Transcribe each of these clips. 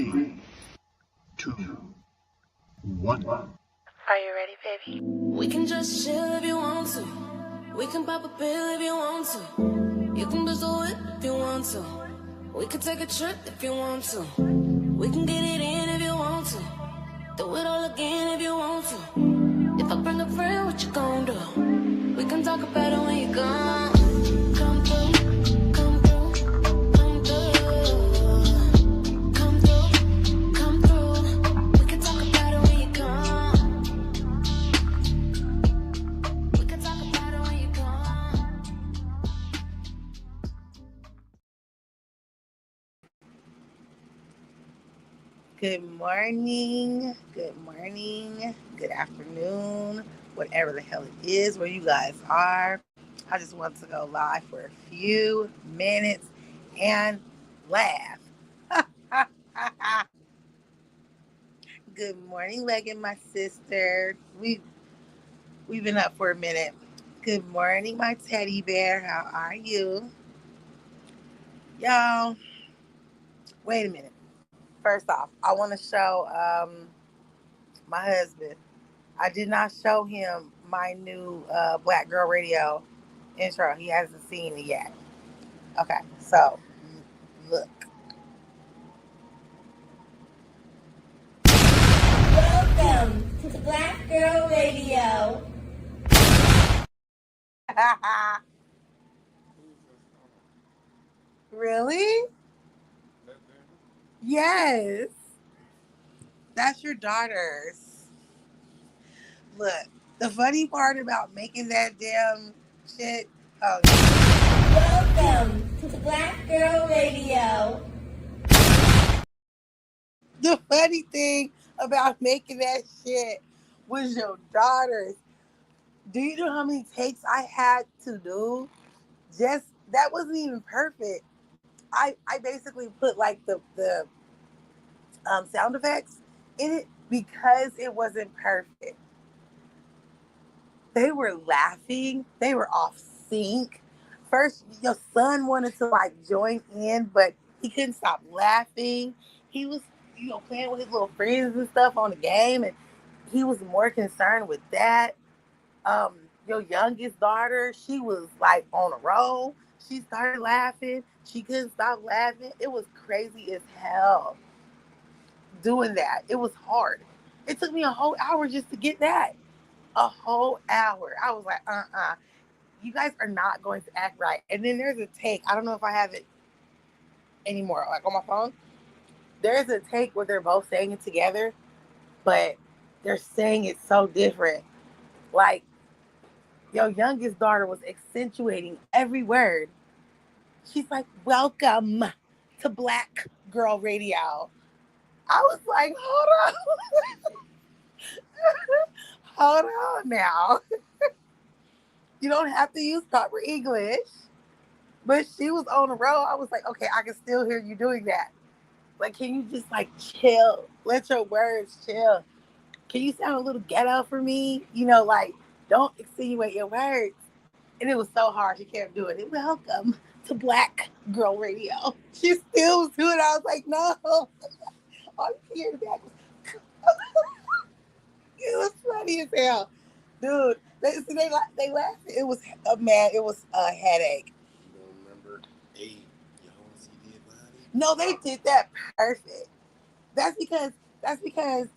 3, 2, 1. Are you ready, baby? We can just chill if you want to. We can pop a pill if you want to. You can bust a whip if you want to. We can take a trip if you want to. We can get it in if you want to. Do it all again if you want to. If I bring a friend, what you gon' do? We can talk about it when you gone. Come through, come through, come through. Come through, come through. We can talk about it when you come. We can talk about it when you come. Good morning, good afternoon, whatever the hell it is where you guys are. I just want to go live for a few minutes and laugh. Good morning, Leggett, my sister. We've been up for a minute. Good morning, my teddy bear. How are you? Y'all, wait a minute. First off, I want to show my husband. I did not show him my new Black Girl Radio intro. He hasn't seen it yet. Okay, so look. Welcome to the Black Girl Radio. Really? Yes. That's your daughter's. Look, the funny part about making that damn shit. Oh, Welcome to the Black Girl Radio. the funny thing about making that shit was your daughter's. Do you know how many takes I had to do? Just that wasn't even perfect. I basically put like the sound effects in it because it wasn't perfect. They were laughing. They were off sync. First, your son wanted to like join in, but he couldn't stop laughing. He was, playing with his little friends and stuff on the game, and he was more concerned with that. Um, your youngest daughter, she was like on a roll. She started laughing. She couldn't stop laughing. It was crazy as hell doing that. It was hard. It took me a whole hour just to get that. A whole hour. I was like, you guys are not going to act right. And then there's a take. I don't know if I have it anymore, like on my phone. There's a take where they're both saying it together, but they're saying it so different. Like, your youngest daughter was accentuating every word. She's like, welcome to Black Girl Radio. I was like, hold on. Hold on now. You don't have to use proper English. But she was on the road. I was like, okay, I can still hear you doing that. Like, can you just like chill? Let your words chill. Can you sound a little ghetto for me? Like, don't insinuate your words. And it was so hard. She kept doing it. Welcome to Black Girl Radio. She still was doing it. I was like, no. All you hear back was, it was funny as hell. Dude, they laughed. It was a headache. You don't remember your whole CD body? No, they did that perfect. That's because KJ had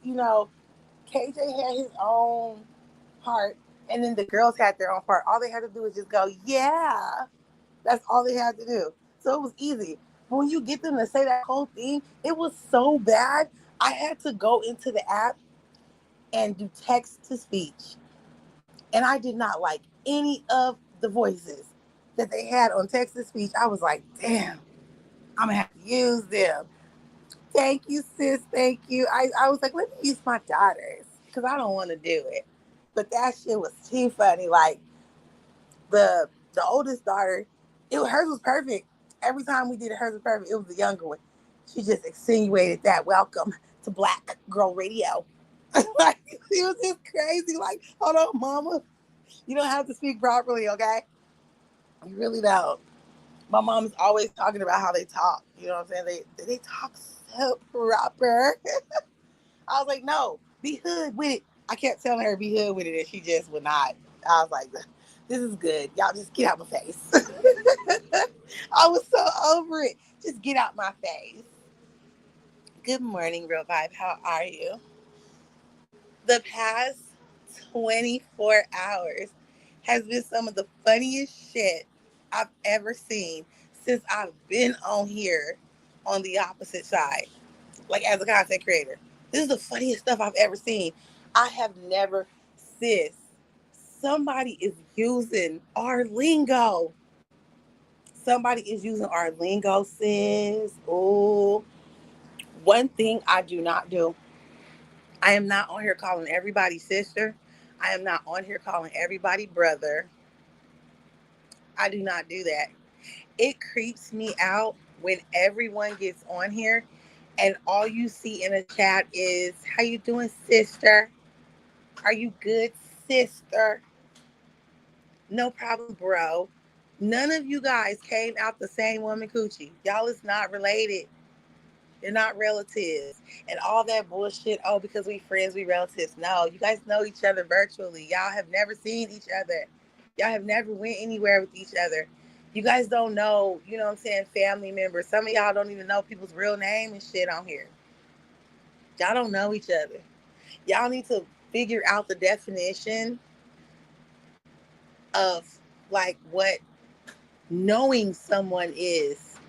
his own part, and then the girls had their own part. All they had to do was just go, yeah. That's all they had to do. So it was easy. But when you get them to say that whole thing, it was so bad. I had to go into the app and do text to speech. And I did not like any of the voices that they had on text to speech. I was like, damn, I'm going to have to use them. Thank you, sis. Thank you. I was like, let me use my daughter's because I don't want to do it. But that shit was too funny. Like, the oldest daughter, hers was perfect. Every time we did it, hers was perfect. It was the younger one. She just insinuated that welcome to Black Girl Radio. Like, it was just crazy. Like, hold on, mama. You don't have to speak properly, okay? You really don't. My mom's always talking about how they talk. You know what I'm saying? They talk so proper. I was like, no, be hood with it. I kept telling her be hood with it, and she just would not. I was like, this is good. Y'all just get out my face. I was so over it. Just get out my face. Good morning, Real Vibe. How are you? The past 24 hours has been some of the funniest shit I've ever seen since I've been on here on the opposite side, like as a content creator. This is the funniest stuff I've ever seen. I have never, sis, somebody is using our lingo. Somebody is using our lingo, sis. Oh, one thing I do not do. I am not on here calling everybody sister. I am not on here calling everybody brother. I do not do that. It creeps me out when everyone gets on here and all you see in a chat is, how you doing, sister? Are you good, sister? No problem, bro. None of you guys came out the same woman coochie. Y'all is not related. You're not relatives. And all that bullshit, oh, because we friends, we relatives. No, you guys know each other virtually. Y'all have never seen each other. Y'all have never went anywhere with each other. You guys don't know, you know what I'm saying, family members. Some of y'all don't even know people's real name and shit on here. Y'all don't know each other. Y'all need to figure out the definition of like what knowing someone is.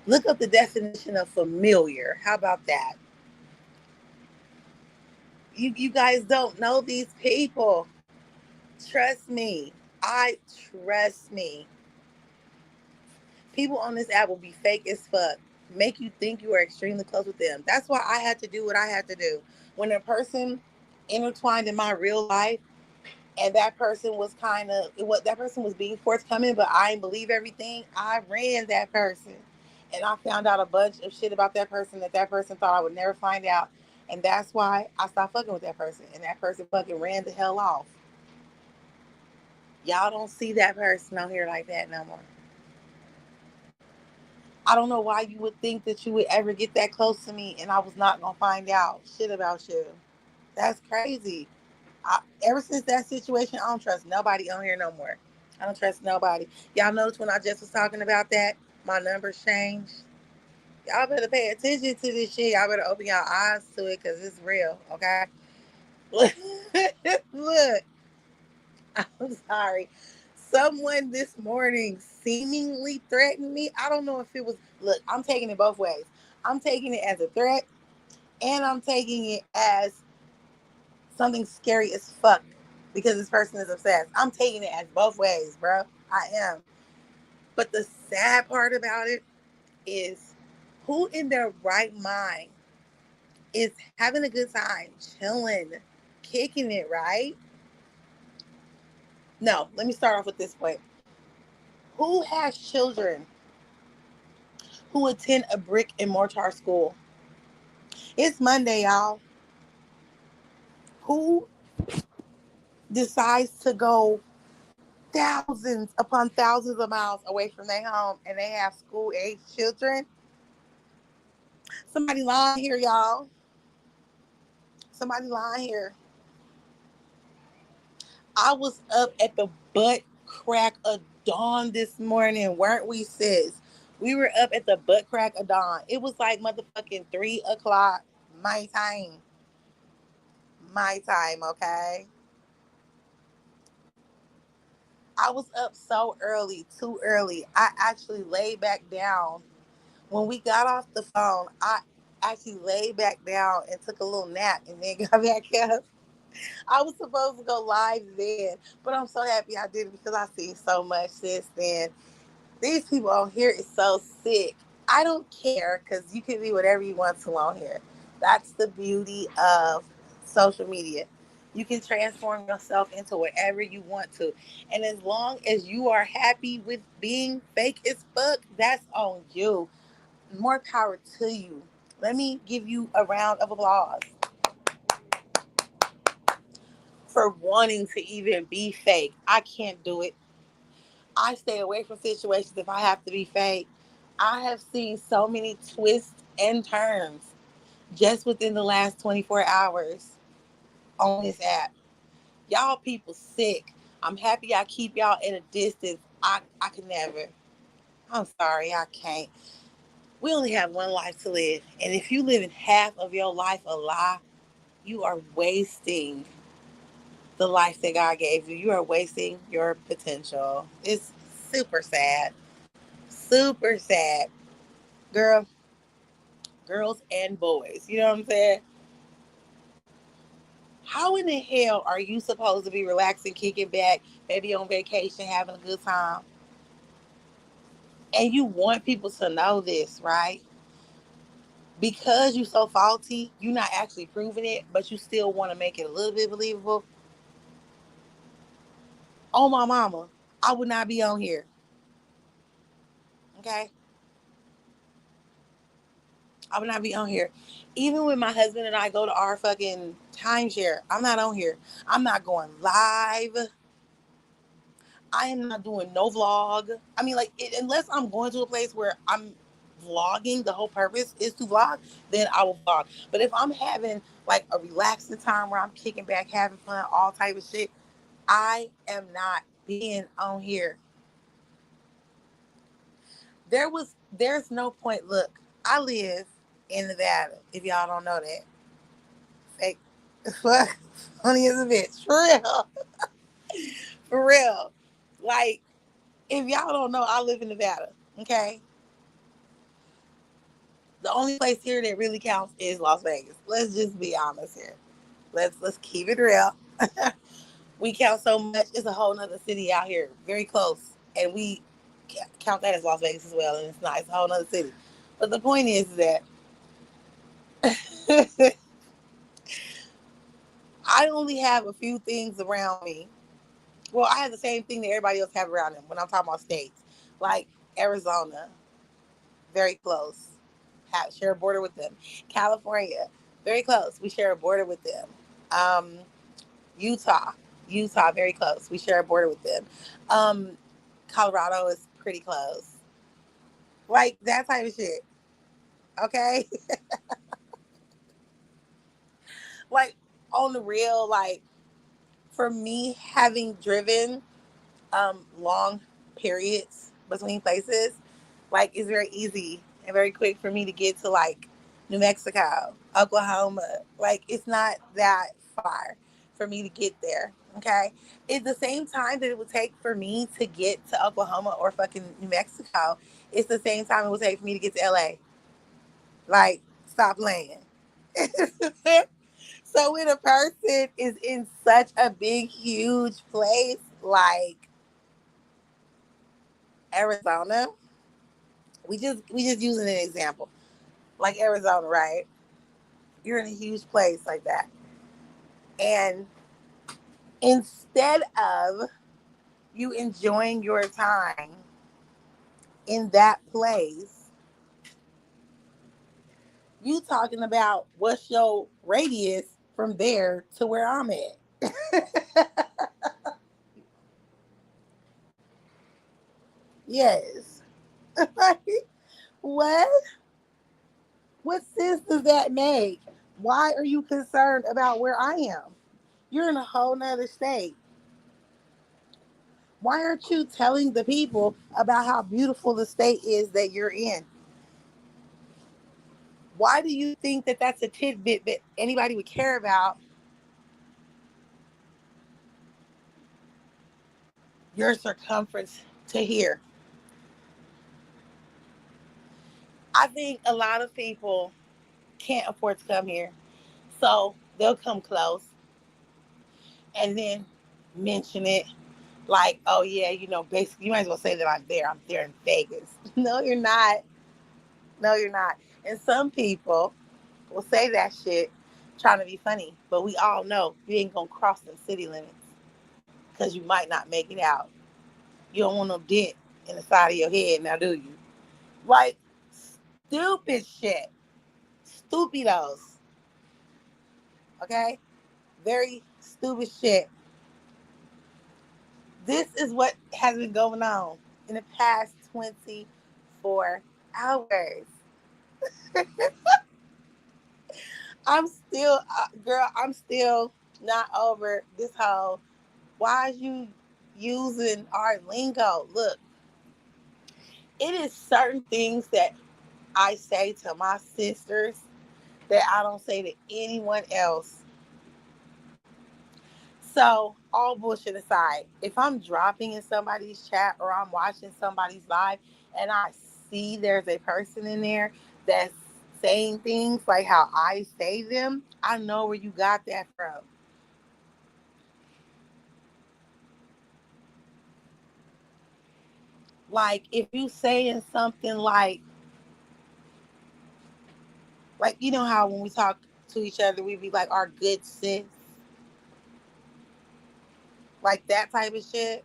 Look up the definition of familiar. How about that? You guys don't know these people. Trust me. I trust me. People on this app will be fake as fuck. Make you think you are extremely close with them. That's why I had to do what I had to do. When a person intertwined in my real life and that person was kind of what that person was being forthcoming, but I didn't believe everything, I ran that person. And I found out a bunch of shit about that person thought I would never find out. And that's why I stopped fucking with that person. And that person fucking ran the hell off. Y'all don't see that person on here like that no more. I don't know why you would think that you would ever get that close to me and I was not going to find out shit about you. That's crazy. Ever since that situation, I don't trust nobody on here no more. I don't trust nobody. Y'all notice when I just was talking about that, my numbers changed. Y'all better pay attention to this shit. Y'all better open your eyes to it because it's real, okay? Look, I'm sorry. Someone this morning seemingly threatened me. I don't know if it was, look, I'm taking it both ways. I'm taking it as a threat and I'm taking it as something scary as fuck because this person is obsessed. I'm taking it as both ways, bro. I am. But the sad part about it is who in their right mind is having a good time, chilling, kicking it, right? No, let me start off with this point. Who has children who attend a brick and mortar school? It's Monday, y'all. Who decides to go thousands upon thousands of miles away from their home and they have school age children? Somebody lying here, y'all. Somebody lying here. I was up at the butt crack of dawn this morning, weren't we, sis? We were up at the butt crack of dawn. It was like motherfucking 3 o'clock my time. My time, okay? I was up so early, too early. I actually laid back down. When we got off the phone, I actually laid back down and took a little nap and then got back up. I was supposed to go live then, but I'm so happy I did it because I see so much since then. These people on here is so sick. I don't care because you can be whatever you want to on here. That's the beauty of social media. You can transform yourself into whatever you want to. And as long as you are happy with being fake as fuck, that's on you. More power to you. Let me give you a round of applause for wanting to even be fake. I can't do it. I stay away from situations if I have to be fake. I have seen so many twists and turns just within the last 24 hours on this app. Y'all people sick. I'm happy I keep y'all at a distance. I can never. I'm sorry, I can't. We only have one life to live. And if you live in half of your life a lie, you are wasting the life that God gave you. You are wasting your potential. It's super sad. Super sad. Girl, girls and boys. You know what I'm saying? How in the hell are you supposed to be relaxing, kicking back, maybe on vacation, having a good time? And you want people to know this, right? Because you so faulty, you're not actually proving it, but you still want to make it a little bit believable. Oh my mama, I would not be on here. Okay? I would not be on here. Even when my husband and I go to our fucking timeshare, I'm not on here. I'm not going live. I am not doing no vlog. I mean, like, unless I'm going to a place where I'm vlogging, the whole purpose is to vlog, then I will vlog. But if I'm having like a relaxing time where I'm kicking back, having fun, all type of shit, I am not being on here. There's no point. Look, I live in Nevada. If y'all don't know that, fake, funny as a bitch, for real, for real. Like, if y'all don't know, I live in Nevada. Okay, the only place here that really counts is Las Vegas. Let's just be honest here. Let's keep it real. We count so much. It's a whole nother city out here, very close, and we count that as Las Vegas as well. And it's not. It's a whole nother city. But the point is that I only have a few things around me. Well, I have the same thing that everybody else have around them when I'm talking about states, like Arizona, very close. Share a border with them. California, very close. We share a border with them. Um, Utah, Utah, very close. We share a border with them. Um, Colorado is pretty close. Like that type of shit. Okay, like on the real, like for me having driven long periods between places, like it's very easy and very quick for me to get to like New Mexico, Oklahoma. Like it's not that far for me to get there. Okay. It's the same time that it would take for me to get to Oklahoma or fucking New Mexico. It's the same time it would take for me to get to LA. Like, stop playing. So when a person is in such a big, huge place like Arizona, we just using an example. Like Arizona, right? You're in a huge place like that. And instead of you enjoying your time in that place, you talking about what's your radius from there to where I'm at. Yes. What? What sense does that make? Why are you concerned about where I am? You're in a whole nother state. Why aren't you telling the people about how beautiful the state is that you're in? Why do you think that that's a tidbit that anybody would care about your circumference to here? I think a lot of people can't afford to come here. So they'll come close and then mention it like, oh yeah, basically you might as well say that I'm there. I'm there in Vegas. No, you're not. No, you're not. And some people will say that shit trying to be funny, but we all know you ain't gonna cross them city limits because you might not make it out. You don't want no dent in the side of your head, now do you? Like stupid shit, stupidos. Okay, very stupid shit. This is what has been going on in the past 24 hours. I'm still, girl, I'm still not over this whole, why is you using our lingo? Look, it is certain things that I say to my sisters that I don't say to anyone else. So, all bullshit aside, if I'm dropping in somebody's chat or I'm watching somebody's live and I see there's a person in there that's saying things like how I say them, I know where you got that from. Like, if you saying something like, you know how when we talk to each other, we be like, our good sis, like that type of shit.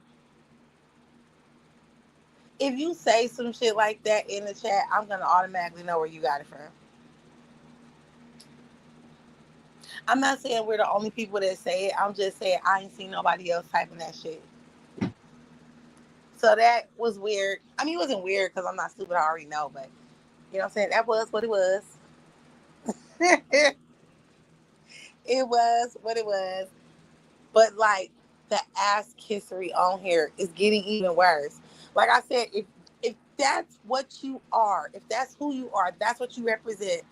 If you say some shit like that in the chat, I'm gonna automatically know where you got it from. I'm not saying we're the only people that say it. I'm just saying I ain't seen nobody else typing that shit. So that was weird. I mean, it wasn't weird because I'm not stupid. I already know, but you know what I'm saying? That was what it was. It was what it was. But like the ass kissery on here is getting even worse. Like I said, if that's what you are, if that's who you are, that's what you represent,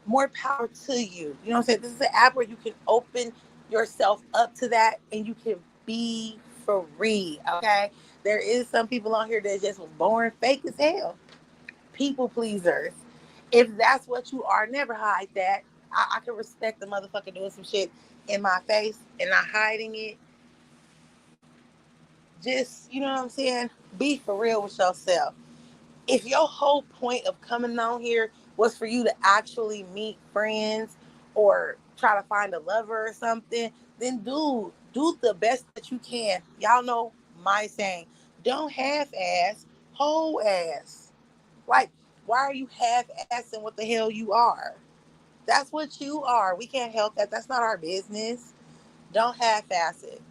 more power to you. You know what I'm saying? This is an app where you can open yourself up to that and you can be free. Okay. There is some people on here that just was born fake as hell. People pleasers. If that's what you are, never hide that. I can respect the motherfucker doing some shit in my face and not hiding it. Just, you know what I'm saying? Be for real with yourself. If your whole point of coming on here was for you to actually meet friends or try to find a lover or something, then do the best that you can. Y'all know my saying. Don't half ass, whole ass. Like, why are you half assing what the hell you are? That's what you are. We can't help that. That's not our business. Don't half ass it.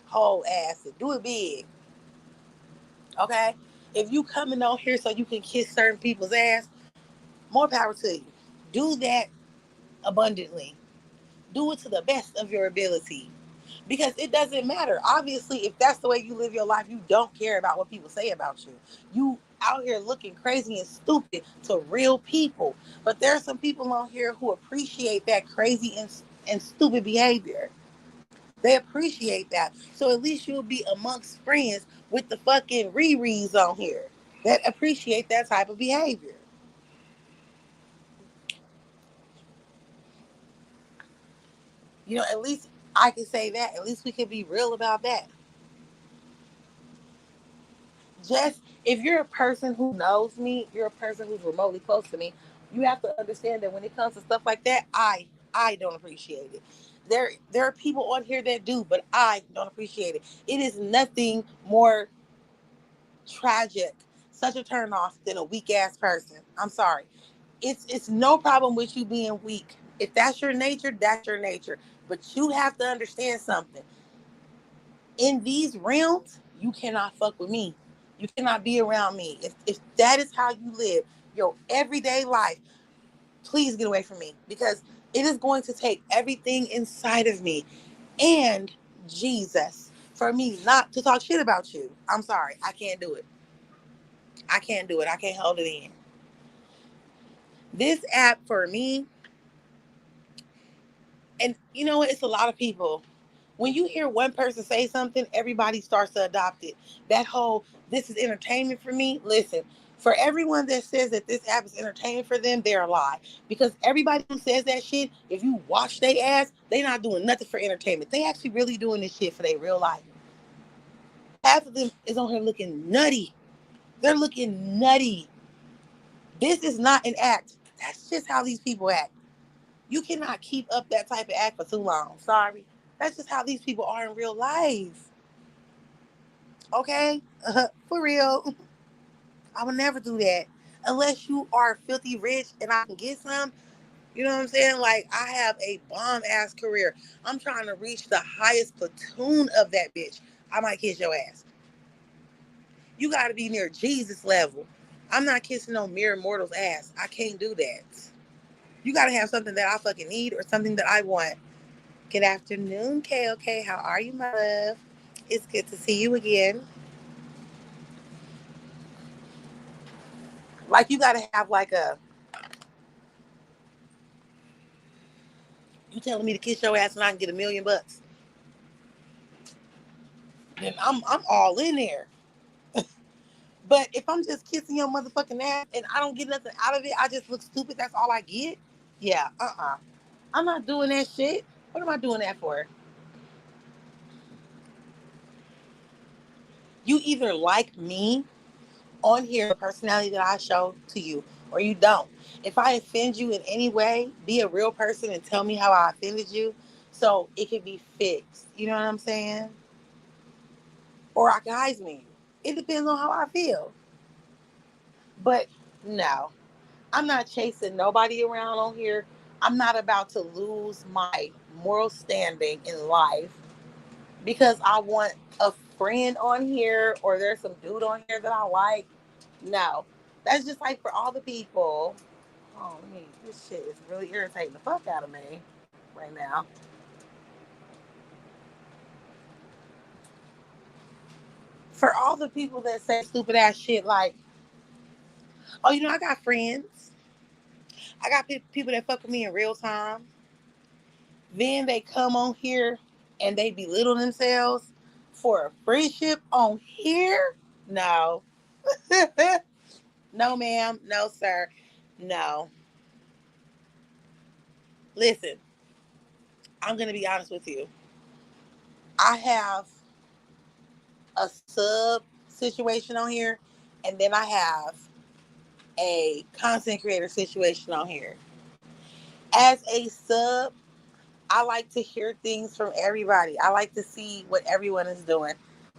Whole ass it. Do it big. Okay? If you coming on here so you can kiss certain people's ass, more power to you. Do that abundantly. Do it to the best of your ability. Because it doesn't matter. Obviously, if that's the way you live your life, you don't care about what people say about you. You out here looking crazy and stupid to real people. But there are some people on here who appreciate that crazy and stupid behavior. They appreciate that. So at least you'll be amongst friends with the fucking rereads on here that appreciate that type of behavior. You know, at least I can say that. At least we can be real about that. Just if you're a person who knows me, you're a person who's remotely close to me, you have to understand that when it comes to stuff like that, I don't appreciate it. There are people on here that do, but I don't appreciate it. It is nothing more tragic, such a turn off than a weak ass person. I'm sorry. It's no problem with you being weak. If that's your nature, that's your nature. But you have to understand something. In these realms, you cannot fuck with me. You cannot be around me. If that is how you live your everyday life, please get away from me because it is going to take everything inside of me and Jesus for me not to talk shit about you. I'm sorry. I can't do it. I can't do it. I can't hold it in. This app for me, and you know what? It's a lot of people. When you hear one person say something, everybody starts to adopt it. That whole, this is entertainment for me. Listen, for everyone that says that this app is entertainment for them, they're a lie. Because everybody who says that shit, if you watch they ass, they not doing nothing for entertainment. They actually really doing this shit for their real life. Half of them is on here looking nutty. They're looking nutty. This is not an act. That's just how these people act. You cannot keep up that type of act for too long. Sorry. That's just how these people are in real life. Okay? For real. I would never do that. Unless you are filthy rich and I can get some. You know what I'm saying? Like, I have a bomb ass career. I'm trying to reach the highest platoon of that bitch. I might kiss your ass. You got to be near Jesus level. I'm not kissing no mere mortal's ass. I can't do that. You got to have something that I fucking need or something that I want. Good afternoon, KOK. How are you, my love? It's good to see you again. Like, you got to have like a, you telling me to kiss your ass and I can get $1,000,000. Then I'm all in there. But if I'm just kissing your motherfucking ass and I don't get nothing out of it, I just look stupid. That's all I get. Yeah, I'm not doing that shit. What am I doing that for? You either like me on here, the personality that I show to you, or you don't. If I offend you in any way, be a real person and tell me how I offended you so it can be fixed. You know what I'm saying? Or I can eyes me. It depends on how I feel. But no, I'm not chasing nobody around on here. I'm not about to lose my moral standing in life because I want a friend on here or there's some dude on here that I like. No, that's just like for all the people. Oh, man, this shit is really irritating the fuck out of me right now. For all the people that say stupid ass shit like, oh, I got friends. I got people that fuck with me in real time. Then they come on here and they belittle themselves for a friendship on here? No. No, ma'am. No, sir. No. Listen, I'm going to be honest with you. I have a sub situation on here, and then I have a content creator situation on here. As a sub, I like to hear things from everybody. I like to see what everyone is doing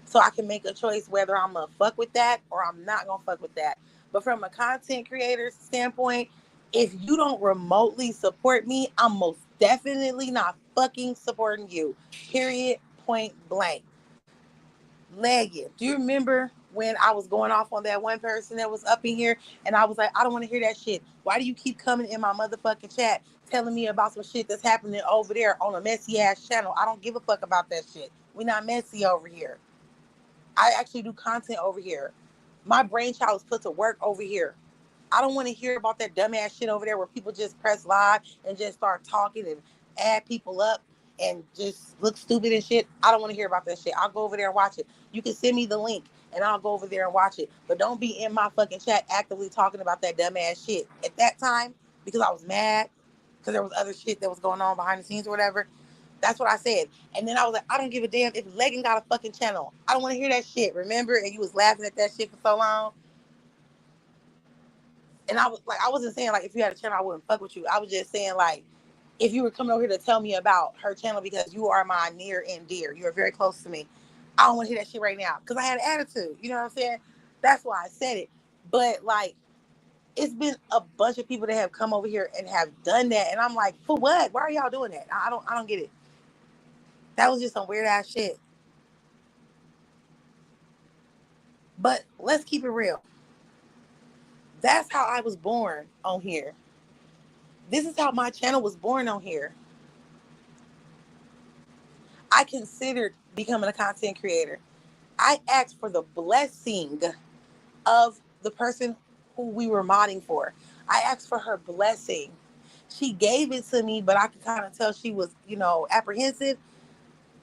so I can make a choice whether I'm going to fuck with that or I'm not going to fuck with that. But from a content creator standpoint, if you don't remotely support me, I'm most definitely not fucking supporting you. Period. Point blank. Legged. Do you remember when I was going off on that one person that was up in here and I was like, I don't want to hear that shit. Why do you keep coming in my motherfucking chat telling me about some shit that's happening over there on a messy ass channel? I don't give a fuck about that shit. We're not messy over here. I actually do content over here. My brainchild was put to work over here. I don't want to hear about that dumbass shit over there where people just press live and just start talking and add people up and just look stupid and shit. I don't want to hear about that shit. I'll go over there and watch it. You can send me the link and I'll go over there and watch it. But don't be in my fucking chat actively talking about that dumbass shit. At that time, because I was mad, because there was other shit that was going on behind the scenes or whatever, that's what I said. And then I was like, I don't give a damn if Leggin got a fucking channel. I don't want to hear that shit. Remember? And you was laughing at that shit for so long. And I was like, I wasn't saying like if you had a channel, I wouldn't fuck with you. I was just saying like if you were coming over here to tell me about her channel because you are my near and dear, you are very close to me. I don't want to hear that shit right now because I had an attitude. You know what I'm saying? That's why I said it. But like, it's been a bunch of people that have come over here and have done that, and I'm like, for what? Why are y'all doing that? I don't get it. That was just some weird ass shit. But let's keep it real. That's how I was born on here. This is how my channel was born on here. I considered becoming a content creator. I asked for the blessing of the person who we were modding for. I asked for her blessing. She gave it to me, but I could kind of tell she was, apprehensive.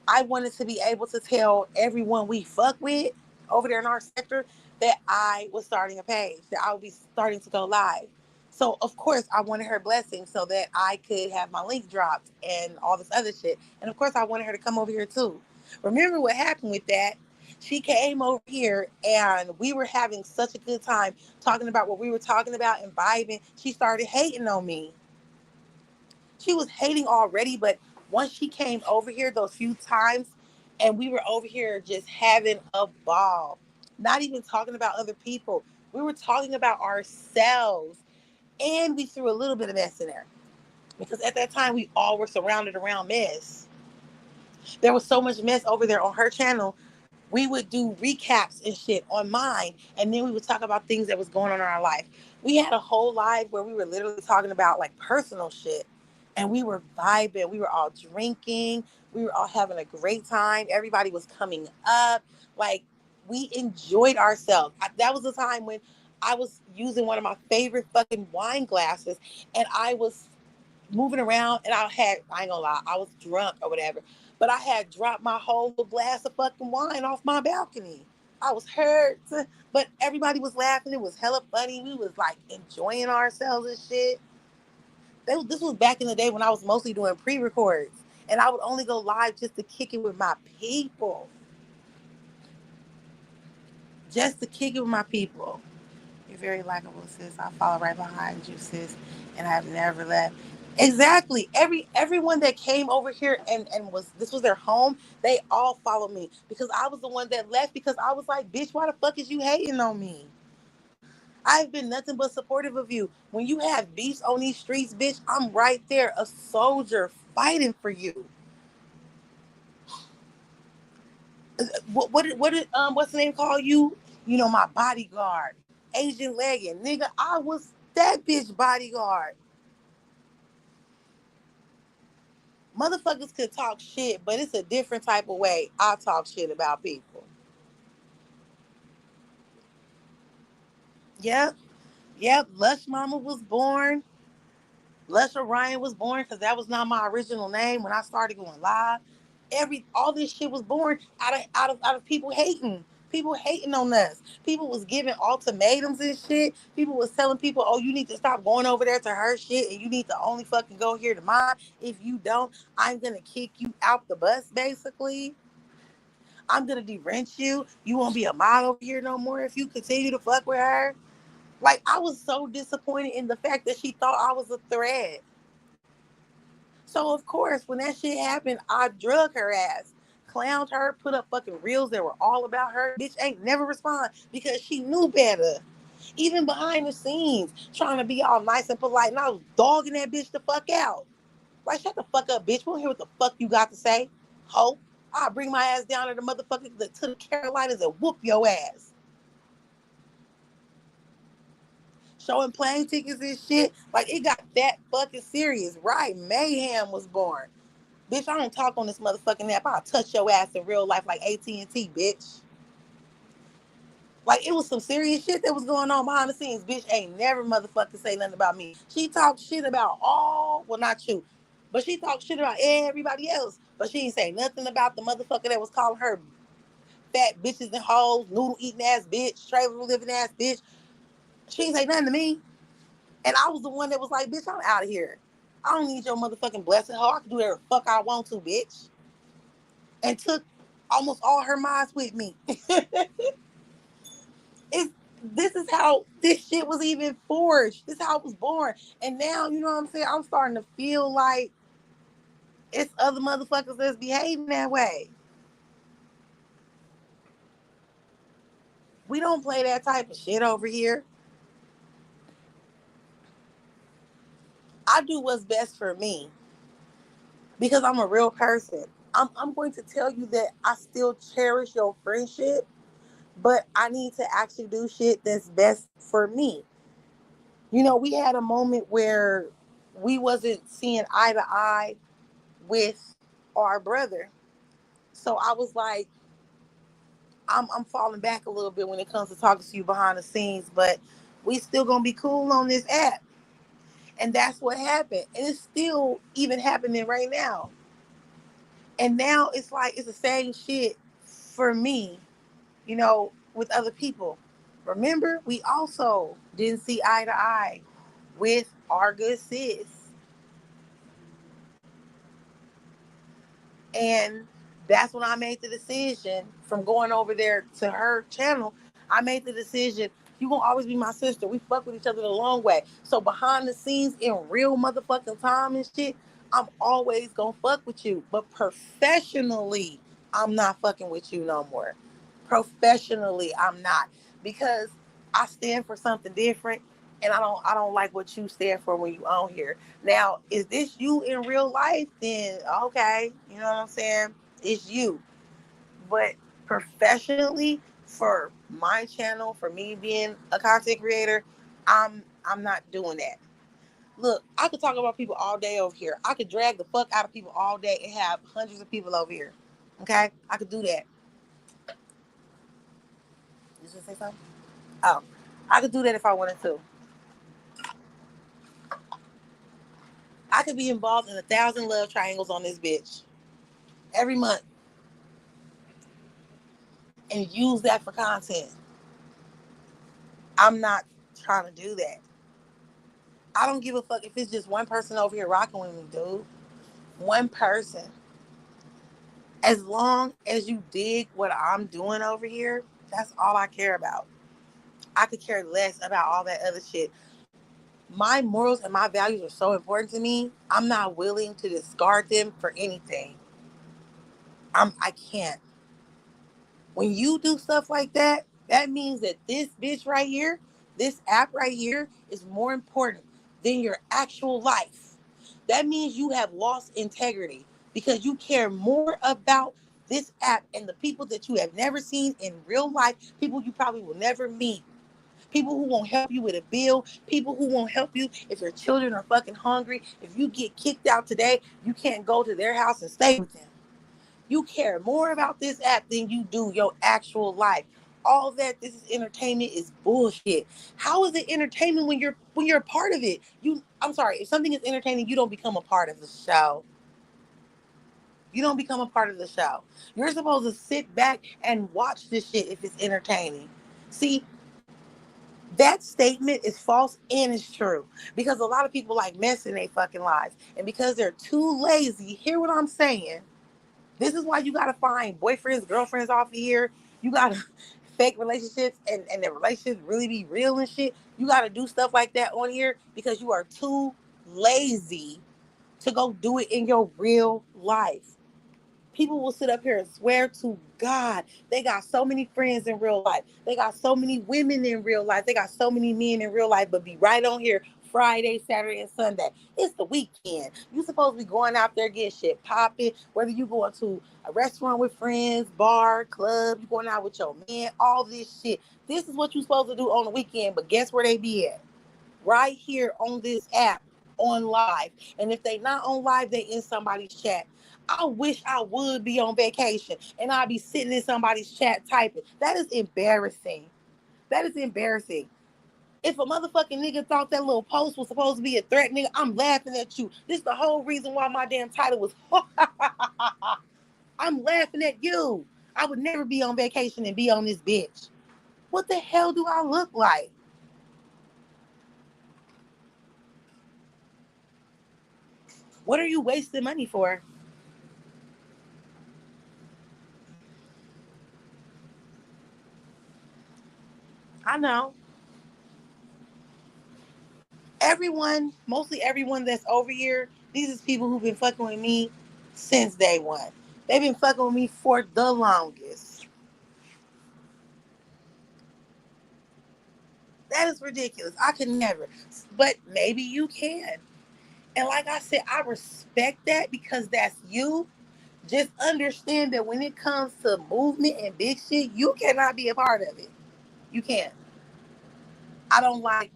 I wanted to be able to tell everyone we fuck with over there in our sector that I was starting a page, that I would be starting to go live. So, of course, I wanted her blessing so that I could have my link dropped and all this other shit. And, of course, I wanted her to come over here, too. Remember what happened with that? She came over here and we were having such a good time talking about what we were talking about and vibing. She started hating on me. She was hating already, but once she came over here those few times and we were over here just having a ball, not even talking about other people. We were talking about ourselves and we threw a little bit of mess in there because at that time we all were surrounded around mess. There was so much mess over there on her channel We would do recaps and shit on mine, and then we would talk about things that was going on in our life. We had a whole live where we were literally talking about like personal shit, and we were vibing. We were all drinking. We were all having a great time. Everybody was coming up. Like, we enjoyed ourselves. That was the time when I was using one of my favorite fucking wine glasses, and I was moving around, and I ain't gonna lie, I was drunk or whatever, but I had dropped my whole little glass of fucking wine off my balcony. I was hurt, but everybody was laughing. It was hella funny. We was like enjoying ourselves and shit. This was back in the day when I was mostly doing pre-records, and I would only go live just to kick it with my people. Just to kick it with my people. You're very likable, sis. I follow right behind you, sis, and I have never left. Exactly. Everyone that came over here and was this was their home, they all followed me because I was the one that left because I was like, bitch, why the fuck is you hating on me? I've been nothing but supportive of you. When you have beefs on these streets, bitch, I'm right there, a soldier fighting for you. What's the name call you? You know, my bodyguard, Asian legging, nigga. I was that bitch bodyguard. Motherfuckers could talk shit, but it's a different type of way I talk shit about people. Yep, yep. Lush Mama was born. Lush Orion was born because that was not my original name when I started going live. All this shit was born out of people hating. People hating on us. People was giving ultimatums and shit. People was telling people, oh, you need to stop going over there to her shit and you need to only fucking go here to mine. If you don't, I'm gonna kick you out the bus, basically. I'm gonna de-rent you. You won't be a mod over here no more if you continue to fuck with her. Like, I was so disappointed in the fact that she thought I was a threat. So of course, when that shit happened, I drug her ass, clowned her, put up fucking reels that were all about her. Bitch ain't never respond because she knew better. Even behind the scenes, trying to be all nice and polite, and I was dogging that bitch the fuck out. Like, shut the fuck up, bitch. We don't hear what the fuck you got to say, ho. I'll bring my ass down to the motherfucking to the Carolinas and whoop your ass. Showing plane tickets and shit. Like, it got that fucking serious. Right. Mayhem was born. Bitch, I don't talk on this motherfucking app. I'll touch your ass in real life like AT&T, bitch. Like, it was some serious shit that was going on behind the scenes. Bitch ain't never motherfucking say nothing about me. She talked shit about well, not you, but she talked shit about everybody else. But she ain't say nothing about the motherfucker that was calling her fat bitches and hoes, noodle eating ass bitch, trailer living ass bitch. She ain't say nothing to me. And I was the one that was like, bitch, I'm out of here. I don't need your motherfucking blessing. Ho, I can do whatever the fuck I want to, bitch. And took almost all her minds with me. it's This is how this shit was even forged. This is how it was born. And now, you know what I'm saying? I'm starting to feel like it's other motherfuckers that's behaving that way. We don't play that type of shit over here. I do what's best for me because I'm a real person. I'm going to tell you that I still cherish your friendship, but I need to actually do shit that's best for me. You know, we had a moment where we wasn't seeing eye to eye with our brother. So I was like, I'm falling back a little bit when it comes to talking to you behind the scenes, but we still gonna be cool on this app. And that's what happened. And it's still even happening right now. And now it's like it's the same shit for me, you know, with other people. Remember, we also didn't see eye to eye with our good sis. And that's when I made the decision from going over there to her channel. I made the decision, you gonna always be my sister. We fuck with each other the long way. So behind the scenes in real motherfucking time and shit, I'm always gonna fuck with you. But professionally, I'm not fucking with you no more. Professionally, I'm not. Because I stand for something different, and I don't like what you stand for when you on here. Now, is this you in real life? Then okay, you know what I'm saying? It's you. But professionally, for my channel, for me being a content creator, I'm not doing that. Look, I could talk about people all day over here. I could drag the fuck out of people all day and have hundreds of people over here. Okay? I could do that. You should say something? Oh. I could do that if I wanted to. I could be involved in 1,000 love triangles on this bitch every month and use that for content. I'm not trying to do that. I don't give a fuck if it's just one person over here rocking with me, dude. One person. As long as you dig what I'm doing over here, that's all I care about. I could care less about all that other shit. My morals and my values are so important to me. I'm not willing to discard them for anything. I can't. When you do stuff like that, that means that this bitch right here, this app right here, is more important than your actual life. That means you have lost integrity because you care more about this app and the people that you have never seen in real life, people you probably will never meet, people who won't help you with a bill, people who won't help you if your children are fucking hungry. If you get kicked out today, you can't go to their house and stay with them. You care more about this app than you do your actual life. All that this is entertainment is bullshit. How is it entertainment when you're a part of it? I'm sorry, if something is entertaining, you don't become a part of the show. You don't become a part of the show. You're supposed to sit back and watch this shit if it's entertaining. See, that statement is false and it's true. Because a lot of people like messing their fucking lives. And because they're too lazy, hear what I'm saying? This is why you gotta find boyfriends, girlfriends off of here. You gotta fake relationships and the relationships really be real and shit. You gotta do stuff like that on here because you are too lazy to go do it in your real life. People will sit up here and swear to God they got so many friends in real life. They got so many women in real life. They got so many men in real life, but be right on here Friday, Saturday, and Sunday. It's the weekend. You supposed to be going out there getting shit popping, whether you going to a restaurant with friends, bar, club, you going out with your man, all this shit. This is what you supposed to do on the weekend, but guess where they be at? Right here on this app, on live. And if they not on live, they in somebody's chat. I wish I would be on vacation and I'd be sitting in somebody's chat typing. That is embarrassing. That is embarrassing. If a motherfucking nigga thought that little post was supposed to be a threat, nigga, I'm laughing at you. This is the whole reason why my damn title was I'm laughing at you. I would never be on vacation and be on this bitch. What the hell do I look like? What are you wasting money for? I know. Everyone, mostly everyone that's over here, these is people who've been fucking with me since day one. They've been fucking with me for the longest. That is ridiculous. I could never. But maybe you can. And like I said, I respect that because that's you. Just understand that when it comes to movement and big shit, you cannot be a part of it. You can't. I don't like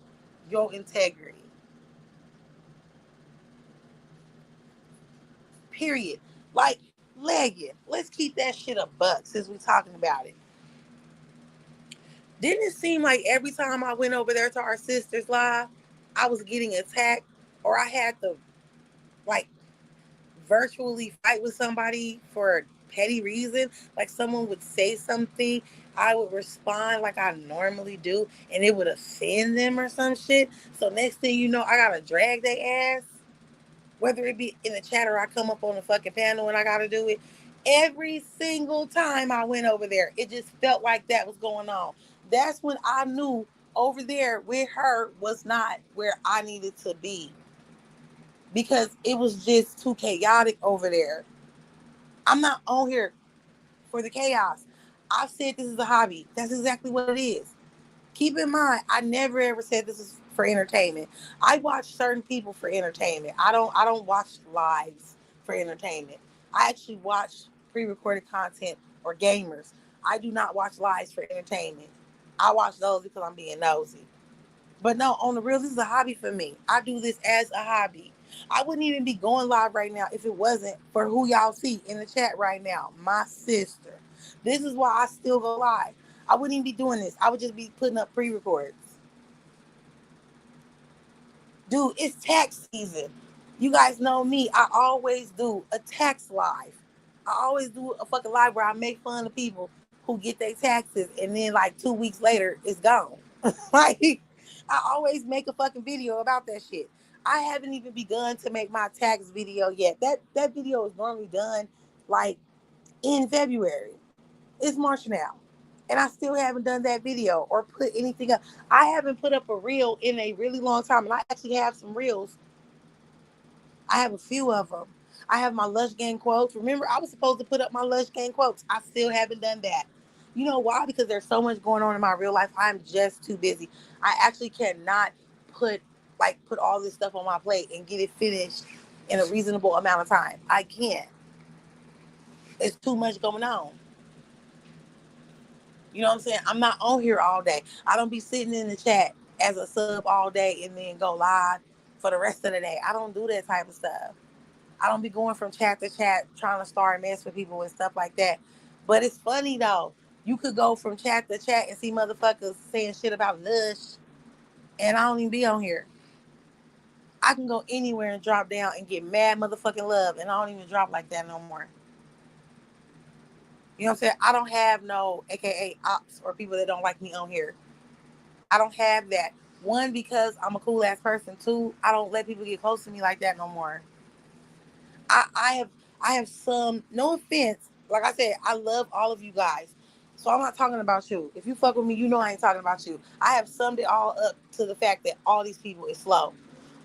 your integrity. Period. Like, Leggett, let's keep that shit a buck since we're talking about it. Didn't it seem like every time I went over there to our sister's live, I was getting attacked or I had to, like, virtually fight with somebody for a petty reason? Like, someone would say something, I would respond like I normally do, and it would offend them or some shit. So, next thing you know, I gotta drag their ass, whether it be in the chat or I come up on the fucking panel and I gotta do it. Every single time I went over there, it just felt like that was going on. That's when I knew over there with her was not where I needed to be because it was just too chaotic over there. I'm not on here for the chaos. I've said this is a hobby. That's exactly what it is. Keep in mind, I never ever said this is for entertainment. I watch certain people for entertainment. I don't watch lives for entertainment. I actually watch pre-recorded content or gamers. I do not watch lives for entertainment. I watch those because I'm being nosy. But no, on the real, this is a hobby for me. I do this as a hobby. I wouldn't even be going live right now if it wasn't for who y'all see in the chat right now. My sister. This is why I still go live. I wouldn't even be doing this. I would just be putting up pre-records. Dude, it's tax season. You guys know me. I always do a tax live. I always do a fucking live where I make fun of people who get their taxes and then like 2 weeks later it's gone. Like I always make a fucking video about that shit. I haven't even begun to make my tax video yet. That video is normally done like in February. It's March now. And I still haven't done that video or put anything up. I haven't put up a reel in a really long time. And I actually have some reels. I have a few of them. I have my Lush Gang quotes. Remember, I was supposed to put up my Lush Gang quotes. I still haven't done that. You know why? Because there's so much going on in my real life. I'm just too busy. I actually cannot put put all this stuff on my plate and get it finished in a reasonable amount of time. I can't. There's too much going on. You know what I'm saying? I'm not on here all day. I don't be sitting in the chat as a sub all day and then go live for the rest of the day. I don't do that type of stuff. I don't be going from chat to chat trying to start a mess with people and stuff like that. But it's funny though. You could go from chat to chat and see motherfuckers saying shit about Lush, and I don't even be on here. I can go anywhere and drop down and get mad motherfucking love, and I don't even drop like that no more. You know what I'm saying? I don't have no AKA ops or people that don't like me on here. I don't have that. One, because I'm a cool ass person. Two, I don't let people get close to me like that no more. I have some, no offense. Like I said, I love all of you guys. So I'm not talking about you. If you fuck with me, you know I ain't talking about you. I have summed it all up to the fact that all these people is slow.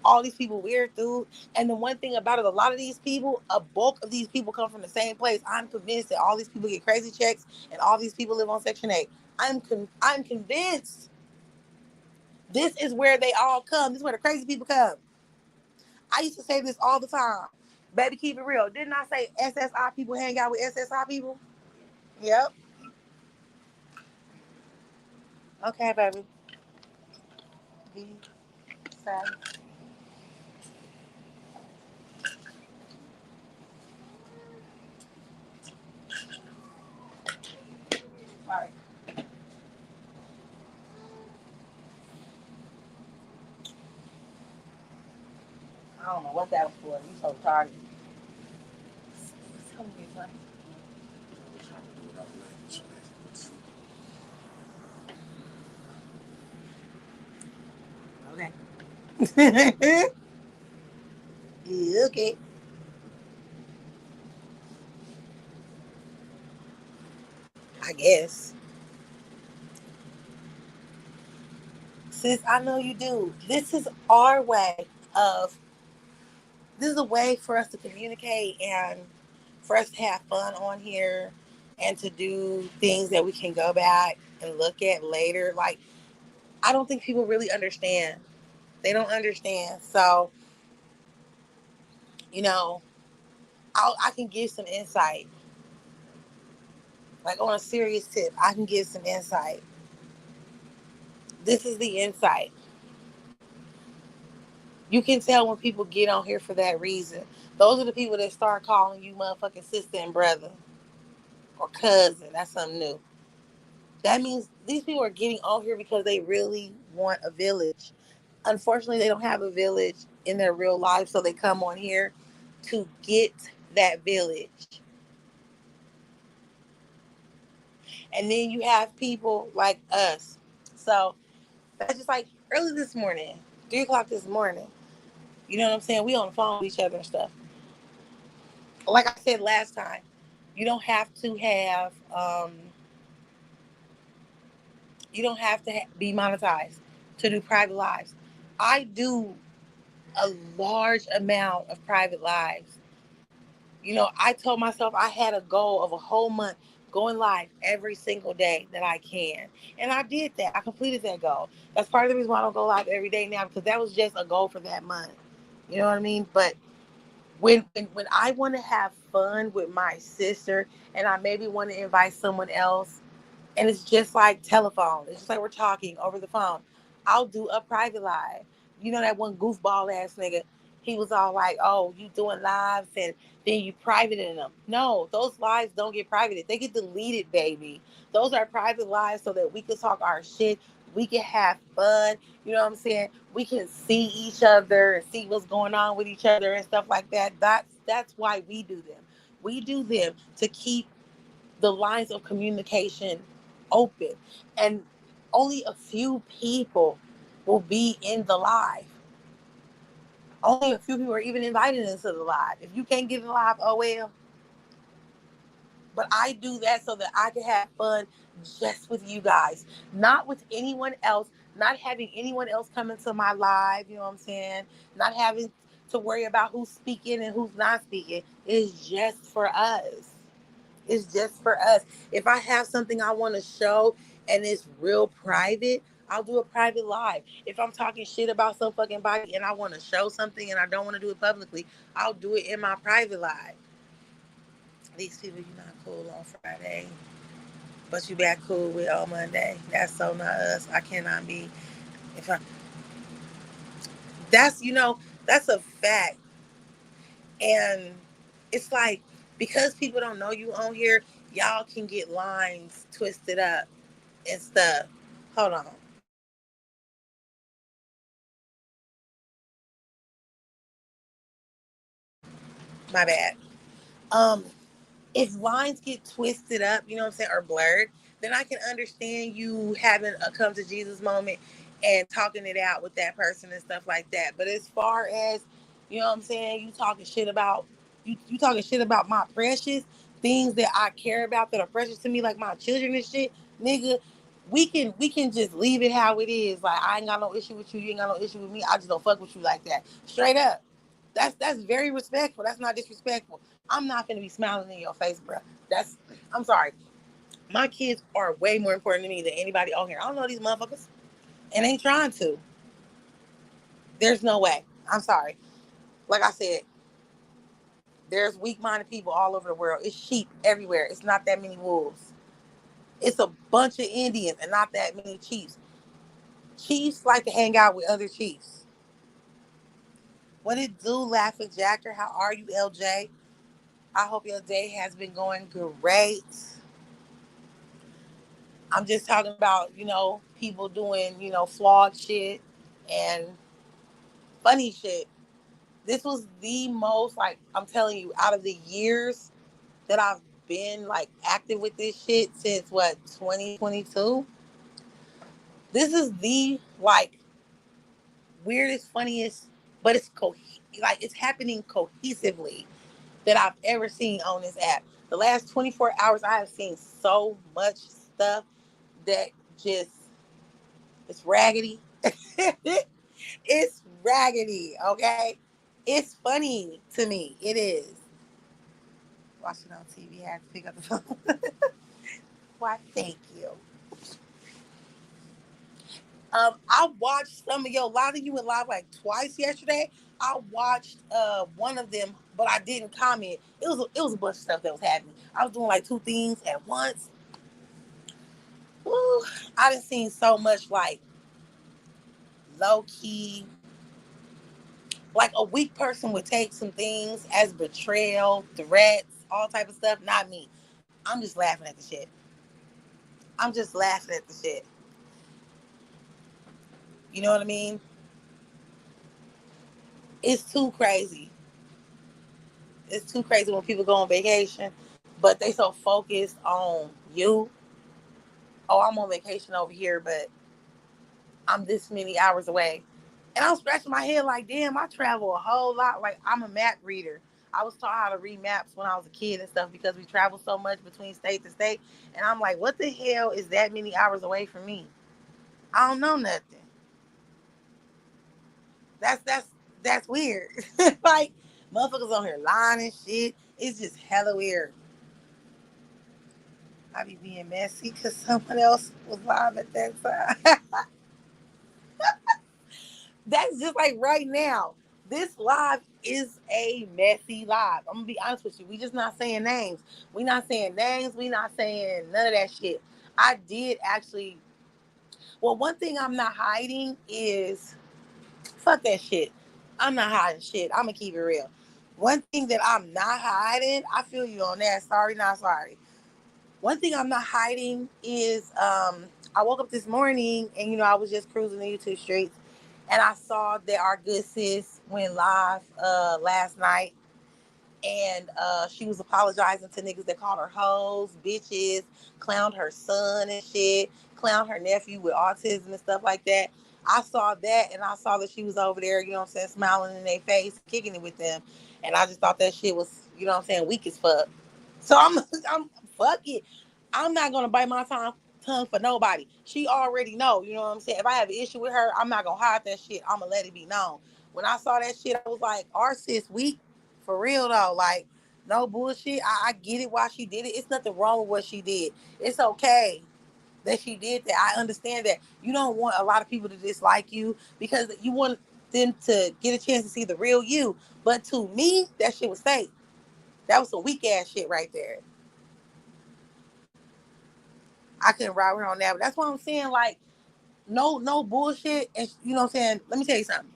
All these people weird, dude. And the one thing about it, a lot of these people, a bulk of these people come from the same place. I'm convinced that all these people get crazy checks and all these people live on Section 8. I'm convinced this is where they all come. This is where the crazy people come. I used to say this all the time. Baby, keep it real. Didn't I say SSI people hang out with SSI people? Yep. Okay, baby. Be sad. All right. I don't know what that was for. You so retarded. Tell me something. Okay. Yeah, okay. I guess. Sis, I know you do. This is our way of, this is a way for us to communicate and for us to have fun on here and to do things that we can go back and look at later. Like, I don't think people really understand. They don't understand. So, you know, I can give some insight. Like on a serious tip, I can give some insight. This is the insight. You can tell when people get on here for that reason. Those are the people that start calling you motherfucking sister and brother or cousin. That's something new. That means these people are getting on here because they really want a village. Unfortunately, they don't have a village in their real life, so they come on here to get that village. And then you have people like us. So that's just like early this morning, 3 o'clock this morning. You know what I'm saying? We on the phone with each other and stuff. Like I said last time, you don't have to have you don't have to be monetized to do private lives. I do a large amount of private lives. You know, I told myself I had a goal of a whole month going live every single day that I can. And I did that. I completed that goal. That's part of the reason why I don't go live every day now, because that was just a goal for that month. You know what I mean? But when I want to have fun with my sister and I maybe want to invite someone else, And it's just like telephone. It's just like we're talking over the phone. I'll do a private live. You know that one goofball ass nigga? He was all like, "Oh, you doing lives and then you privating them." No, those lives don't get privated. They get deleted, baby. Those are private lives so that we can talk our shit. We can have fun. You know what I'm saying? We can see each other and see what's going on with each other and stuff like that. That's why we do them. We do them to keep the lines of communication open, and only a few people will be in the live. Only a few people are even invited into the live. If you can't get in the live, oh well. But I do that so that I can have fun just with you guys, not with anyone else, not having anyone else come into my live, you know what I'm saying? Not having to worry about who's speaking and who's not speaking. It's just for us. It's just for us. If I have something I want to show and it's real private, I'll do a private live. If I'm talking shit about some fucking body and I want to show something and I don't want to do it publicly, I'll do it in my private live. These people, you're not cool on Friday, but you back cool with on Monday. That's so not us. I cannot be. If I, that's that's a fact. And it's like, because people don't know you on here, y'all can get lines twisted up and stuff. Hold on. My bad. Um, if lines get twisted up, you know what I'm saying, or blurred, then I can understand you having a come to Jesus moment and talking it out with that person and stuff like that. But as far as, you know what I'm saying, you talking shit about my precious things that I care about that are precious to me, like my children and shit, nigga. We can just leave it how it is. Like, I ain't got no issue with you. You ain't got no issue with me. I just don't fuck with you like that. Straight up. That's very respectful. That's not disrespectful. I'm not gonna be smiling in your face, bro. I'm sorry. My kids are way more important to me than anybody on here. I don't know these motherfuckers and ain't trying to. There's no way. I'm sorry. Like I said, there's weak-minded people all over the world. It's sheep everywhere. It's not that many wolves. It's a bunch of Indians and not that many chiefs. Chiefs like to hang out with other chiefs. What it do, Laughing Jacker? How are you, LJ? I hope your day has been going great. I'm just talking about, people doing, flawed shit and funny shit. This was the most, like, I'm telling you, out of the years that I've been, like, active with this shit since, 2022? This is the, like, weirdest, funniest, but it's happening cohesively that I've ever seen on this app. The last 24 hours, I have seen so much stuff that just, it's raggedy. It's raggedy, okay? It's funny to me. It is. Watching on TV, I had to pick up the phone. Why, thank you. I watched some of your live. You went live like twice yesterday. I watched one of them, but I didn't comment. It was a bunch of stuff that was happening. I was doing like two things at once. Ooh, I done seen so much, like, low key. Like, a weak person would take some things as betrayal, threats, all type of stuff. Not me. I'm just laughing at the shit. I'm just laughing at the shit. You know what I mean? It's too crazy. It's too crazy when people go on vacation, but they so focused on you. Oh, I'm on vacation over here, but I'm this many hours away. And I'm scratching my head like, damn, I travel a whole lot. Like, I'm a map reader. I was taught how to read maps when I was a kid and stuff because we travel so much between state to state. And I'm like, what the hell is that many hours away from me? I don't know nothing. That's weird. Like, motherfuckers on here lying and shit. It's just hella weird. I be being messy because someone else was live at that time. That's just like right now. This live is a messy live. I'm gonna be honest with you. We just not saying names. We not saying names. We not saying none of that shit. I did actually. Well, one thing I'm not hiding is fuck that shit. I'm not hiding shit. I'm gonna keep it real. One thing that I'm not hiding, I feel you on that. Sorry, not sorry. One thing I'm not hiding is I woke up this morning and I was just cruising the YouTube streets and I saw that our good sis went live last night and she was apologizing to niggas that called her hoes, bitches, clowned her son and shit, clowned her nephew with autism and stuff like that. I saw that and I saw that she was over there, smiling in their face, kicking it with them. And I just thought that shit was, weak as fuck. So I'm fuck it. I'm not gonna bite my tongue for nobody. She already know, you know what I'm saying? If I have an issue with her, I'm not gonna hide that shit. I'm gonna let it be known. When I saw that shit, I was like, our sis weak. For real though, like no bullshit. I get it why she did it. It's nothing wrong with what she did. It's okay that she did that. I understand that you don't want a lot of people to dislike you because you want them to get a chance to see the real you. But to me, that shit was fake. That was some weak ass shit right there. I couldn't ride with her on that. But that's what I'm saying. Like, no bullshit. And you know what I'm saying? Let me tell you something.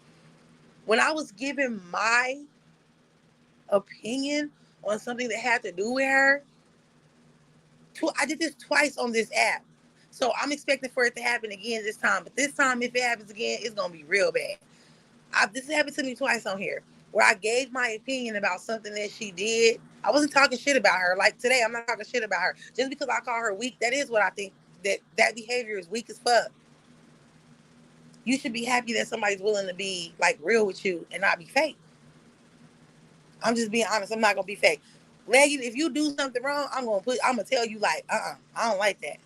When I was giving my opinion on something that had to do with her, I did this twice on this app. So I'm expecting for it to happen again this time. But this time, if it happens again, it's going to be real bad. This happened to me twice on here where I gave my opinion about something that she did. I wasn't talking shit about her. Like today, I'm not talking shit about her. Just because I call her weak, that is what I think. That behavior is weak as fuck. You should be happy that somebody's willing to be like real with you and not be fake. I'm just being honest. I'm not gonna be fake. Legged, if you do something wrong, I'm gonna tell you like, I don't like that.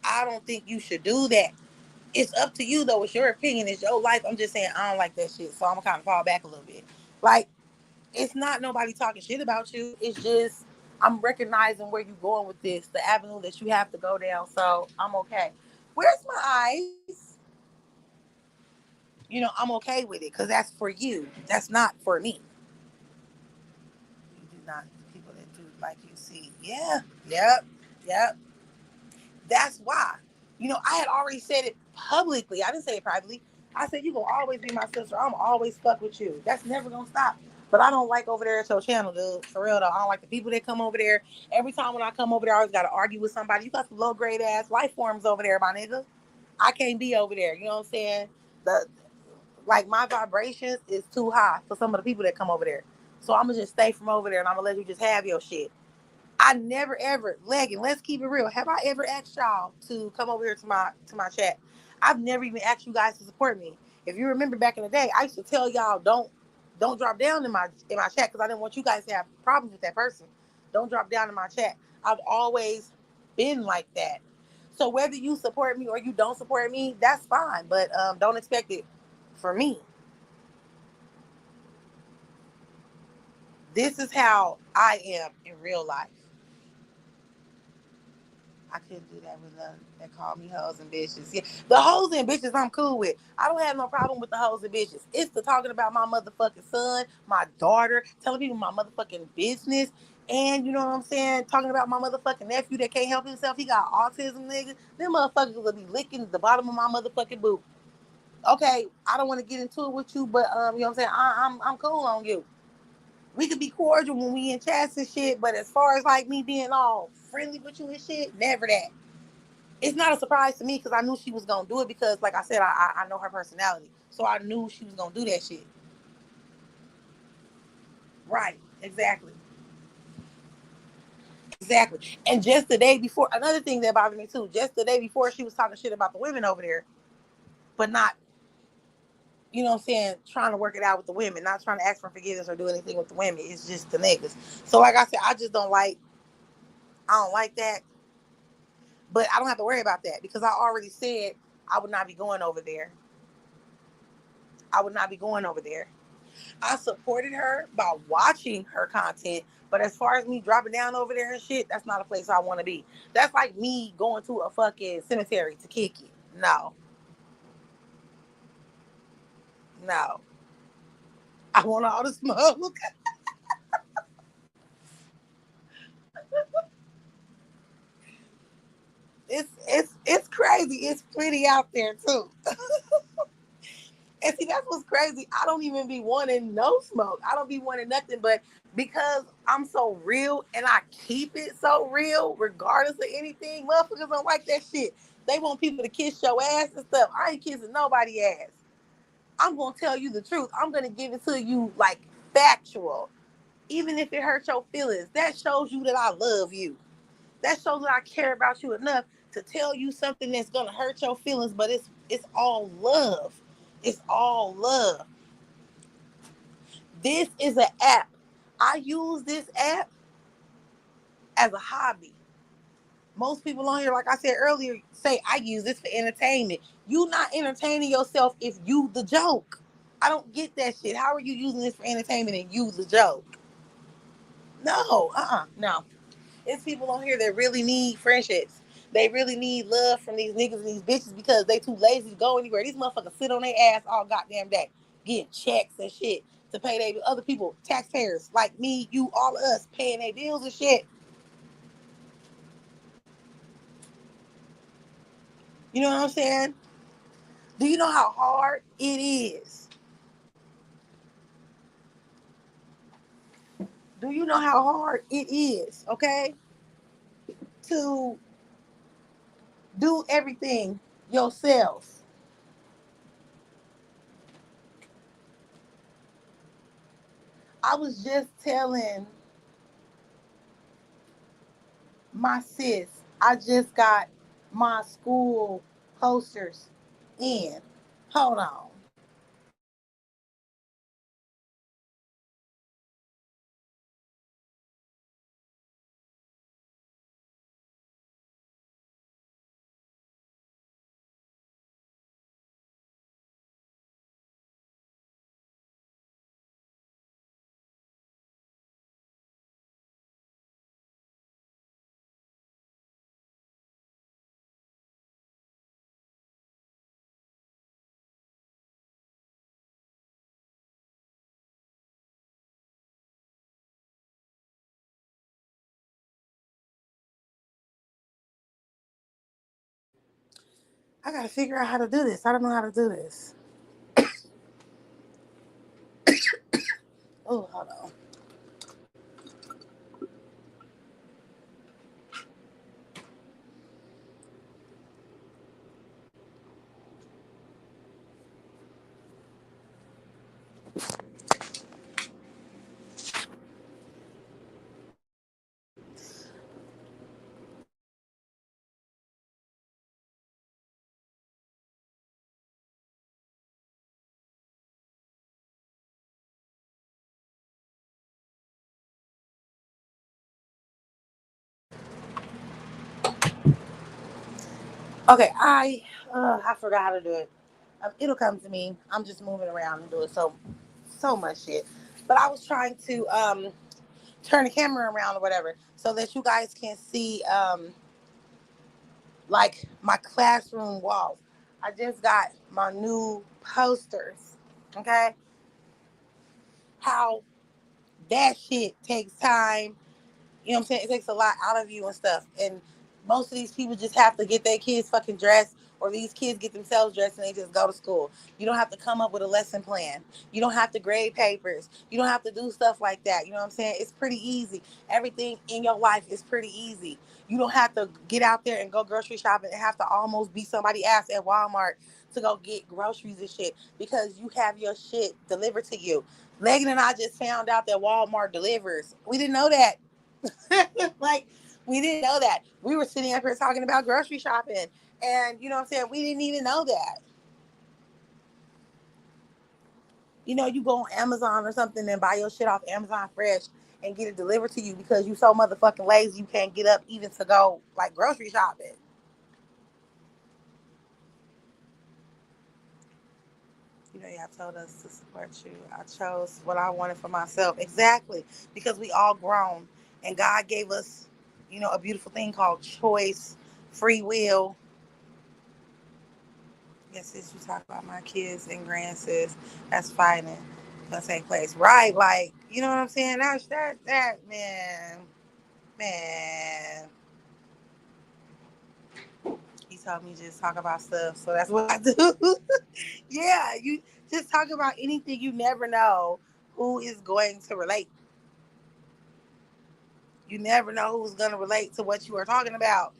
I don't think you should do that. It's up to you though. It's your opinion. It's your life. I'm just saying I don't like that shit. So I'm gonna kind of fall back a little bit. Like, it's not nobody talking shit about you. It's just I'm recognizing where you're going with this, the avenue that you have to go down. So I'm okay. Where's my eyes? I'm okay with it because that's for you. That's not for me. You do not people that do like you see. Yeah. Yep. Yep. That's why. I had already said it publicly. I didn't say it privately. I said, you gonna always be my sister. I'm always fuck with you. That's never gonna stop. But I don't like over there at your channel, dude. For real though. I don't like the people that come over there. Every time when I come over there, I always gotta argue with somebody. You got some low grade ass life forms over there, my nigga. I can't be over there. You know what I'm saying? Like my vibrations is too high for some of the people that come over there. So I'm gonna just stay from over there and I'm gonna let you just have your shit. I never ever Legging. Let's keep it real. Have I ever asked y'all to come over here to my chat? I've never even asked you guys to support me. If you remember back in the day, I used to tell y'all don't drop down in my chat because I didn't want you guys to have problems with that person. Don't drop down in my chat. I've always been like that. So whether you support me or you don't support me, that's fine. But don't expect it for me. This is how I am in real life. I couldn't do that with none that call me hoes and bitches. Yeah, the hoes and bitches I'm cool with. I don't have no problem with the hoes and bitches. It's the talking about my motherfucking son, my daughter, telling people my motherfucking business, and you know what I'm saying? Talking about my motherfucking nephew that can't help himself. He got autism, nigga. Them motherfuckers will be licking the bottom of my motherfucking boot. Okay, I don't want to get into it with you, but you know what I'm saying? I'm cool on you. We could be cordial when we in chats and shit, but as far as like me being all friendly with you and shit, never that. It's not a surprise to me because I knew she was gonna do it because, like I said, I know her personality, so I knew she was gonna do that shit. Right? Exactly. Exactly. And just the day before, another thing that bothered me too. Just the day before, she was talking shit about the women over there, but not, what I'm saying, trying to work it out with the women, not trying to ask for forgiveness or do anything with the women. It's just the niggas. So, like I said, I don't like that. But I don't have to worry about that because I already said I would not be going over there. I would not be going over there. I supported her by watching her content, but as far as me dropping down over there and shit, that's not a place I want to be. That's like me going to a fucking cemetery to kick it. No, no. I want all the smoke. crazy. It's plenty out there too. And see, that's what's crazy. I don't even be wanting no smoke. I don't be wanting nothing, but because I'm so real and I keep it so real, regardless of anything, motherfuckers don't like that shit. They want people to kiss your ass and stuff. I ain't kissing nobody ass. I'm gonna tell you the truth. I'm gonna give it to you like factual. Even if it hurts your feelings, that shows you that I love you. That shows that I care about you enough to tell you something that's gonna hurt your feelings, but it's all love. It's all love. This is an app. I use this app as a hobby. Most people on here, like I said earlier, say I use this for entertainment. You not entertaining yourself if you the joke. I don't get that shit. How are you using this for entertainment and you the joke? No, no. It's people on here that really need friendships. They really need love from these niggas and these bitches because they too lazy to go anywhere. These motherfuckers sit on their ass all goddamn day, getting checks and shit to pay their other people, taxpayers like me, you, all of us, paying their bills and shit. You know what I'm saying? Do you know how hard it is? Do you know how hard it is, okay, to do everything yourself? I was just telling my sis, I just got my school posters in. Hold on. I gotta figure out how to do this. I don't know how to do this. Oh, hold on. Okay, I forgot how to do it. It'll come to me. I'm just moving around and doing so much shit. But I was trying to turn the camera around or whatever so that you guys can see like my classroom walls. I just got my new posters. Okay, how that shit takes time. You know what I'm saying? It takes a lot out of you and stuff. And most of these people just have to get their kids fucking dressed, or these kids get themselves dressed and they just go to school. You don't have to come up with a lesson plan. You don't have to grade papers. You don't have to do stuff like that. You know what I'm saying? It's pretty easy. Everything in your life is pretty easy. You don't have to get out there and go grocery shopping and have to almost beat somebody's ass at Walmart to go get groceries and shit because you have your shit delivered to you. Megan and I just found out that Walmart delivers. We didn't know that. Like, we didn't know that. We were sitting up here talking about grocery shopping. And, you know what I'm saying? We didn't even know that. You know, you go on Amazon or something and buy your shit off Amazon Fresh and get it delivered to you because you so motherfucking lazy you can't get up even to go, like, grocery shopping. You know, y'all told us to support you. I chose what I wanted for myself. Exactly. Because we all grown. And God gave us, you know, a beautiful thing called choice, free will. Yes, sis, you talk about my kids and grandsis that's fighting gonna take place. Right, like, you know what I'm saying? That man. He told me just talk about stuff, so that's what I do. Yeah, you just talk about anything. You never know who is going to relate. You never know who's going to relate to what you are talking about.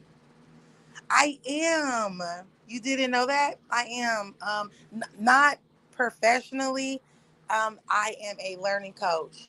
I am. You didn't know that? I am. Not professionally. I am a learning coach.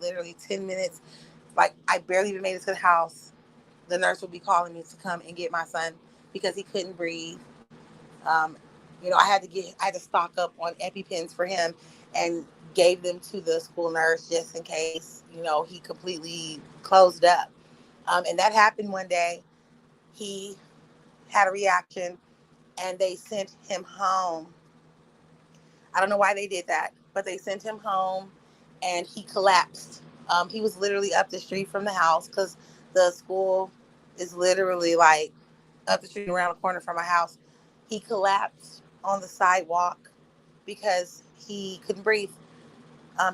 Literally 10 minutes. Like, I barely even made it to the house. The nurse would be calling me to come and get my son because he couldn't breathe. Um, I had to stock up on EpiPens for him and gave them to the school nurse just in case, he completely closed up. And that happened one day. He had a reaction and they sent him home. I don't know why they did that, but they sent him home and he collapsed. He was literally up the street from the house because the school is literally like up the street around the corner from my house. He collapsed on the sidewalk because he couldn't breathe.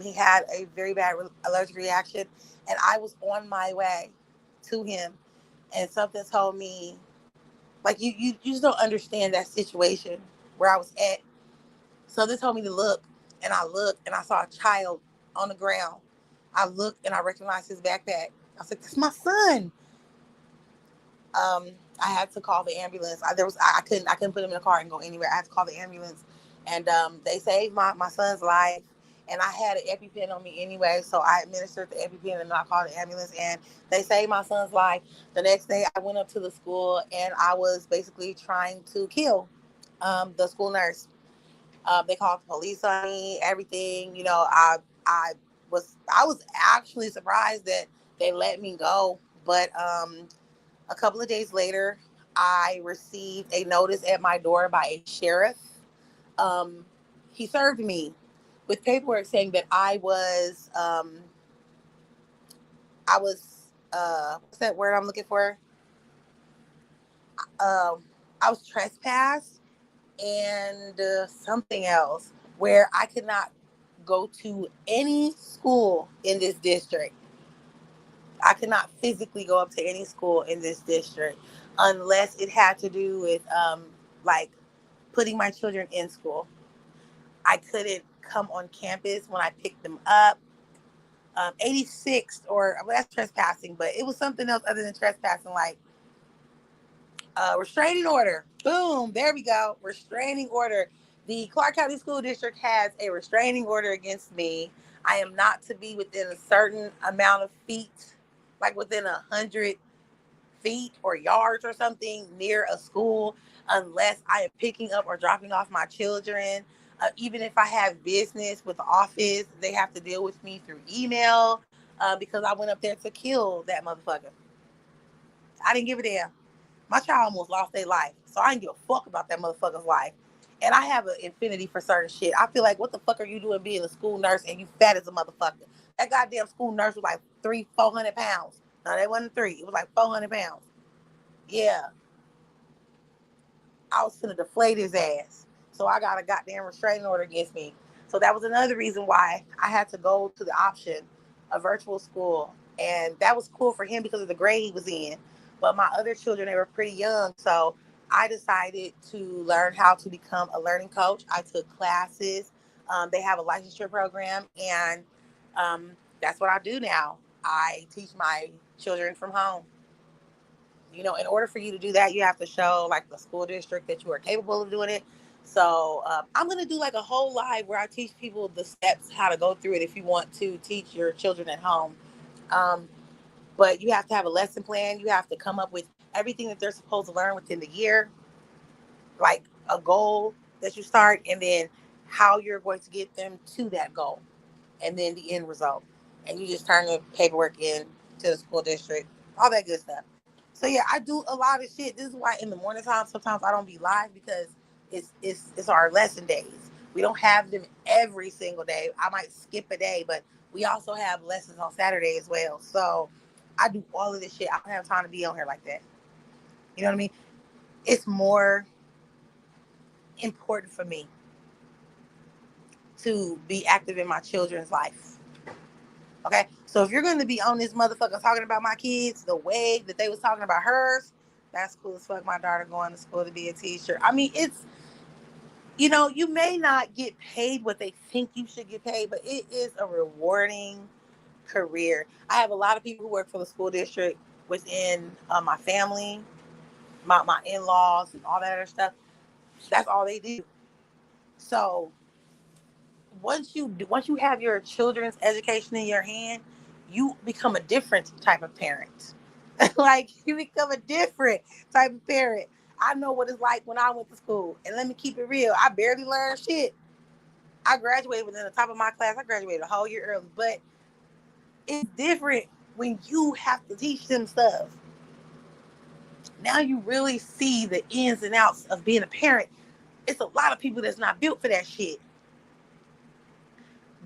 He had a very bad allergic reaction, and I was on my way to him, and something told me, like, you just don't understand that situation where I was at. So they told me to look, and I looked, and I saw a child on the ground. I looked, and I recognized his backpack. I was like, "That's my son." um, I had to call the ambulance. I couldn't put him in a car and go anywhere. I had to call the ambulance, and they saved my son's life. And I had an EpiPen on me anyway, so I administered the EpiPen and I called the ambulance, and they saved my son's life. The next day, I went up to the school and I was basically trying to kill the school nurse. They called the police on me. Everything, I I was actually surprised that they let me go, but a couple of days later, I received a notice at my door by a sheriff. Um, he served me with paperwork saying that what's that word I'm looking for? I was trespassed and something else where I could not go to any school in this district. I could not physically go up to any school in this district unless it had to do with like putting my children in school. I couldn't come on campus when I picked them up. 86th, or well, that's trespassing, but it was something else other than trespassing, like restraining order. Boom, there we go. Restraining order. The Clark County School District has a restraining order against me. I am not to be within a certain amount of feet, like within 100 feet or yards or something near a school, unless I am picking up or dropping off my children. Even if I have business with the office, they have to deal with me through email because I went up there to kill that motherfucker. I didn't give a damn. My child almost lost their life, so I didn't give a fuck about that motherfucker's life. And I have an infinity for certain shit. I feel like, what the fuck are you doing being a school nurse and you fat as a motherfucker? That goddamn school nurse was like 400 pounds. No, that wasn't three. It was like 400 pounds. Yeah, I was finna deflate his ass. So I got a goddamn restraining order against me. So that was another reason why I had to go to the option of virtual school. And that was cool for him because of the grade he was in. But my other children, they were pretty young. So I decided to learn how to become a learning coach. I took classes. They have a licensure program. And um, that's what I do now. I teach my children from home. In order for you to do that, you have to show like the school district that you are capable of doing it. So I'm going to do like a whole live where I teach people the steps, how to go through it if you want to teach your children at home. Um, but you have to have a lesson plan. You have to come up with everything that they're supposed to learn within the year, like a goal that you start, and then how you're going to get them to that goal, and then the end result. And you just turn the paperwork in to the school district, all that good stuff. So yeah, I do a lot of shit. This is why in the morning time sometimes I don't be live because it's our lesson days. We don't have them every single day. I might skip a day, but we also have lessons on Saturday as well. So I do all of this shit. I don't have time to be on here like that. You know what I mean? It's more important for me to be active in my children's life. Okay? So if you're going to be on this motherfucker talking about my kids the way that they was talking about hers, that's cool as fuck. My daughter going to school to be a teacher. I mean, it's, you may not get paid what they think you should get paid, but it is a rewarding career. I have a lot of people who work for the school district within my family, my in-laws and all that other stuff. That's all they do. So once you have your children's education in your hand, you become a different type of parent. Like, you become a different type of parent. I know what it's like when I went to school, and let me keep it real. I barely learned shit. I graduated within the top of my class. I graduated a whole year early, but it's different when you have to teach them stuff. Now you really see the ins and outs of being a parent. It's a lot of people that's not built for that shit.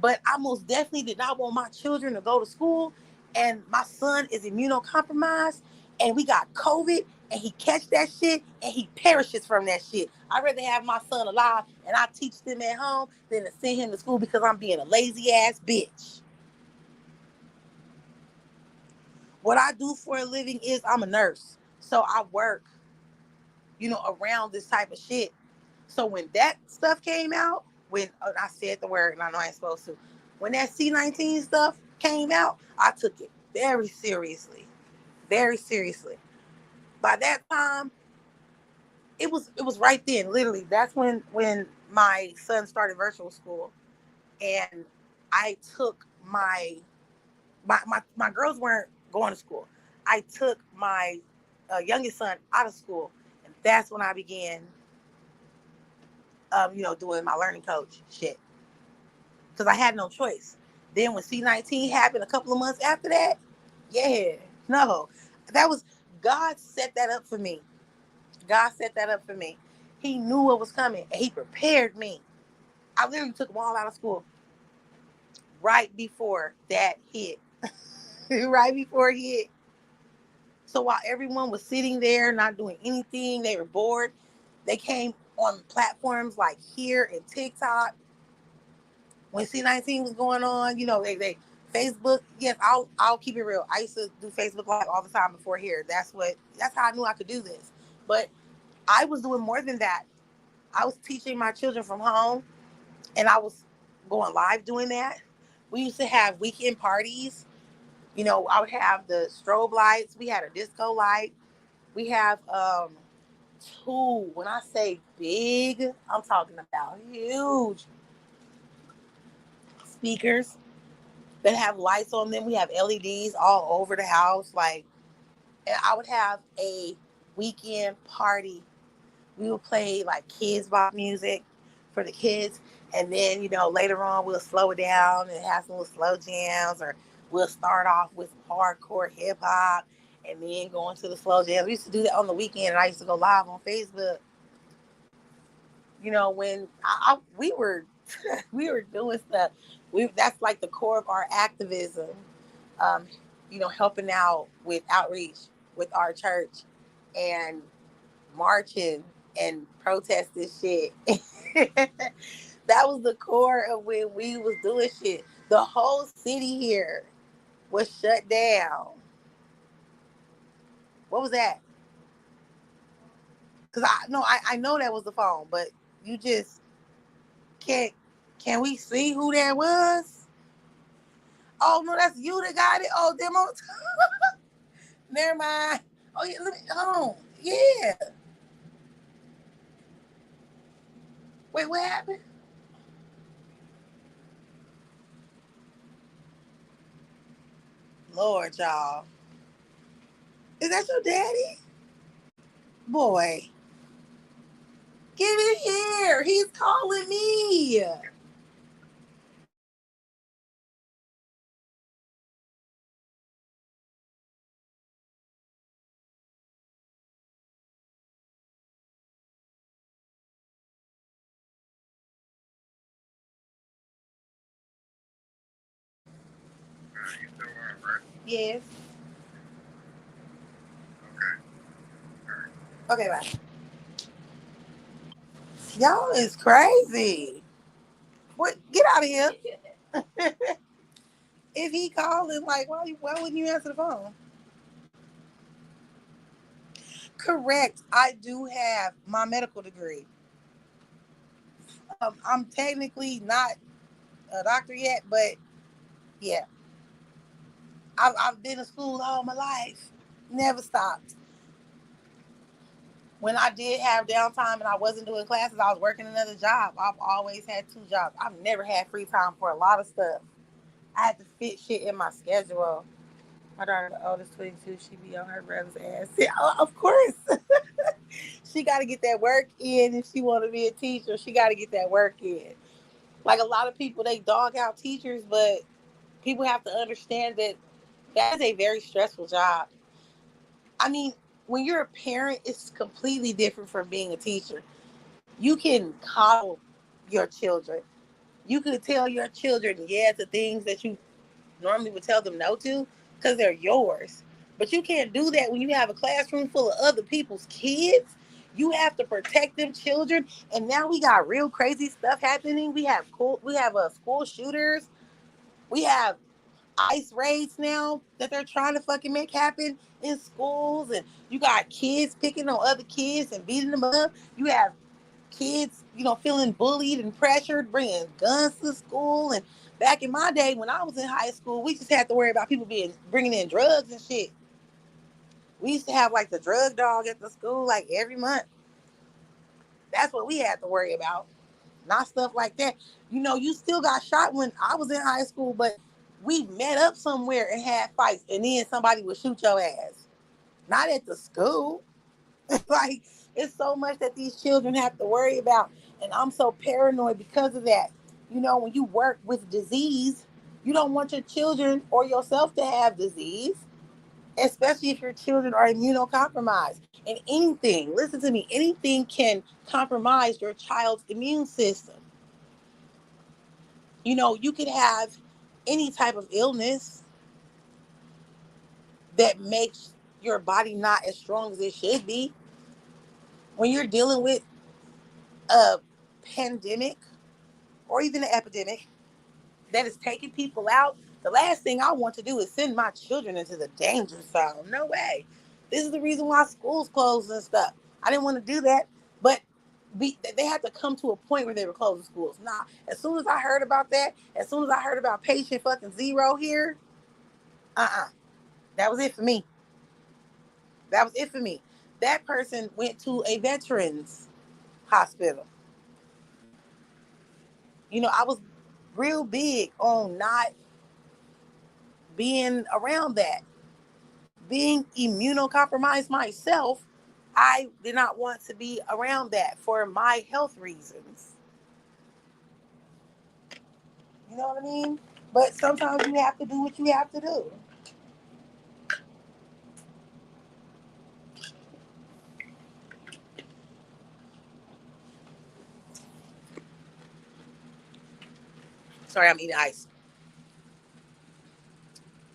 But I most definitely did not want my children to go to school, and my son is immunocompromised, and we got COVID, and he catch that shit, and he perishes from that shit. I'd rather have my son alive, and I teach them at home, than to send him to school because I'm being a lazy ass bitch. What I do for a living is I'm a nurse. So I work, around this type of shit. So when that stuff came out, when I said the word, and I know I ain't supposed to, when that C-19 stuff came out, I took it very seriously, very seriously. By that time, it was right then, literally. That's when my son started virtual school, and I took my girls weren't going to school. I took my youngest son out of school, and that's when I began, doing my learning coach shit, because I had no choice. Then when C-19 happened a couple of months after that, yeah, no, that was God set that up for me. God set that up for me. He knew what was coming, and He prepared me. I literally took them all out of school right before that hit, right before it hit. So while everyone was sitting there not doing anything, they were bored. They came on platforms like here and TikTok. When C-19 was going on, they Facebook. Yes, I'll keep it real. I used to do Facebook Live all the time before here. That's how I knew I could do this. But I was doing more than that. I was teaching my children from home, and I was going live doing that. We used to have weekend parties. I would have the strobe lights. We had a disco light. We have two. When I say big, I'm talking about huge speakers that have lights on them. We have LEDs all over the house. Like, and I would have a weekend party. We would play like kids bop music for the kids. And then, later on we'll slow it down and have some little slow jams, or we'll start off with hardcore hip hop and then go into the slow jams. We used to do that on the weekend, and I used to go live on Facebook. When we were we were doing stuff. That's like the core of our activism. Um, helping out with outreach with our church, and marching and protest this shit. That was the core of when we was doing shit. The whole city here was shut down. What was that? Because I know that was the phone, but you just can't. Can we see who that was? Oh no, that's you that got it. Oh, demo. Never mind. Oh yeah, let me. Hold on. Yeah. Wait, what happened? Lord, y'all. Is that your daddy? Boy, get it here. He's calling me. Yes. Okay, bye. Y'all is crazy. What? Get out of here. If he calling, like, why wouldn't you answer the phone? Correct. I do have my medical degree. I'm technically not a doctor yet, but yeah, I've been to school all my life. Never stopped. When I did have downtime and I wasn't doing classes, I was working another job. I've always had two jobs. I've never had free time for a lot of stuff. I had to fit shit in my schedule. My daughter, the oldest 22, she be on her brother's ass. Yeah, of course. She got to get that work in if she want to be a teacher. She got to get that work in. Like a lot of people, they dog out teachers, but people have to understand that that is a very stressful job. I mean, when you're a parent, it's completely different from being a teacher. You can coddle your children. You could tell your children yes to things that you normally would tell them no to because they're yours. But you can't do that when you have a classroom full of other people's kids. You have to protect them children. And now we got real crazy stuff happening. We have school shooters. We have ICE raids now that they're trying to fucking make happen in schools, and you got kids picking on other kids and beating them up. You have kids, feeling bullied and pressured, bringing guns to school. And back in my day, when I was in high school, we just had to worry about people bringing in drugs and shit. We used to have like the drug dog at the school like every month. That's what we had to worry about, not stuff like that. You still got shot when I was in high school, but we met up somewhere and had fights, and then somebody would shoot your ass. Not at the school. Like, it's so much that these children have to worry about, and I'm so paranoid because of that. When you work with disease, you don't want your children or yourself to have disease, especially if your children are immunocompromised. And anything, listen to me, anything can compromise your child's immune system. You could have any type of illness that makes your body not as strong as it should be. When you're dealing with a pandemic or even an epidemic that is taking people out, the last thing I want to do is send my children into the danger zone. No way. This is the reason why schools closed and stuff. I didn't want to do that, but they had to come to a point where they were closing schools. Nah, as soon as I heard about that, as soon as I heard about patient fucking zero here, that was it for me. That was it for me. That person went to a veterans hospital. I was real big on not being around that. Being immunocompromised myself, I did not want to be around that for my health reasons. You know what I mean? But sometimes you have to do what you have to do. Sorry, I'm eating ice.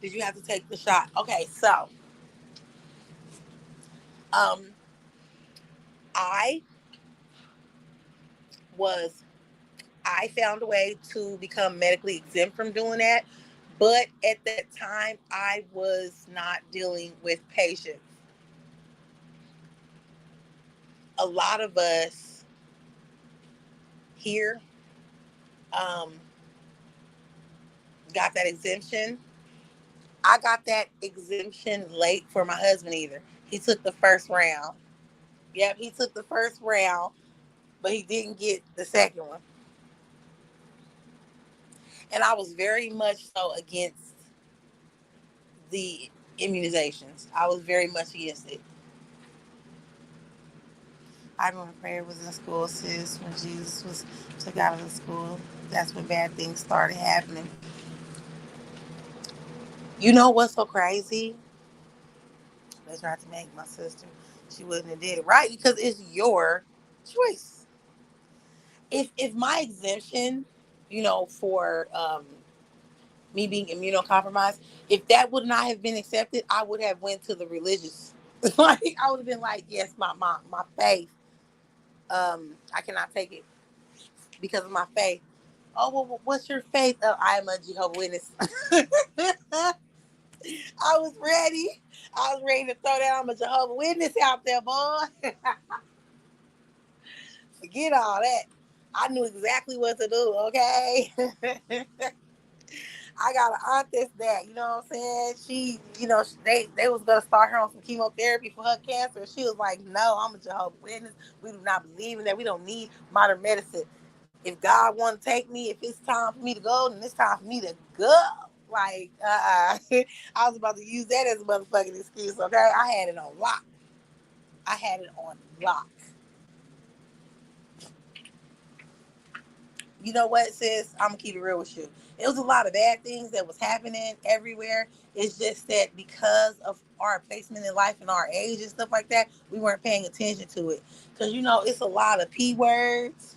Did you have to take the shot? Okay, so um, I was I found a way to become medically exempt from doing that. But at that time, I was not dealing with patients. A lot of us here um, got that exemption. I got that exemption late for my husband either. He took the first round. Yep, he took the first round, but he didn't get the second one. And I was very much so against the immunizations. I was very much against it. I remember prayer was in school, sis, when Jesus was took out of the school. That's when bad things started happening. You know what's so crazy? They tried to make my sister. She wouldn't have did it right because it's your choice. If my exemption, for me being immunocompromised. If that would not have been accepted, I would have went to the religious. Like I would have been like, yes, my faith. I cannot take it because of my faith. Oh, well, what's your faith? Oh, I am a Jehovah's Witness. I was ready. I was ready to throw that. I'm a Jehovah's Witness out there, boy. Forget all that. I knew exactly what to do, okay? I got an aunt that's that, you know what I'm saying? She, they was gonna start her on some chemotherapy for her cancer. She was like, no, I'm a Jehovah's Witness. We do not believe in that. We don't need modern medicine. If God want to take me, if it's time for me to go, then it's time for me to go. Like, I was about to use that as a motherfucking excuse, okay? I had it on lock. I had it on lock. You know what, sis? I'm gonna keep it real with you. It was a lot of bad things that was happening everywhere. It's just that because of our placement in life and our age and stuff like that, we weren't paying attention to it. Because it's a lot of P words,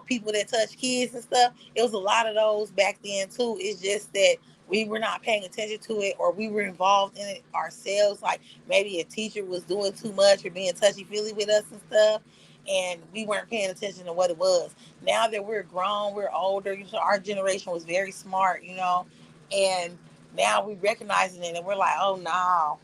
people that touch kids and stuff. It was a lot of those back then too. It's just that we were not paying attention to it, or we were involved in it ourselves. Like maybe a teacher was doing too much or being touchy feely with us and stuff, and we weren't paying attention to what it was. Now that we're grown, we're older. Our generation was very smart, and now we recognizing it, and we're like, oh no.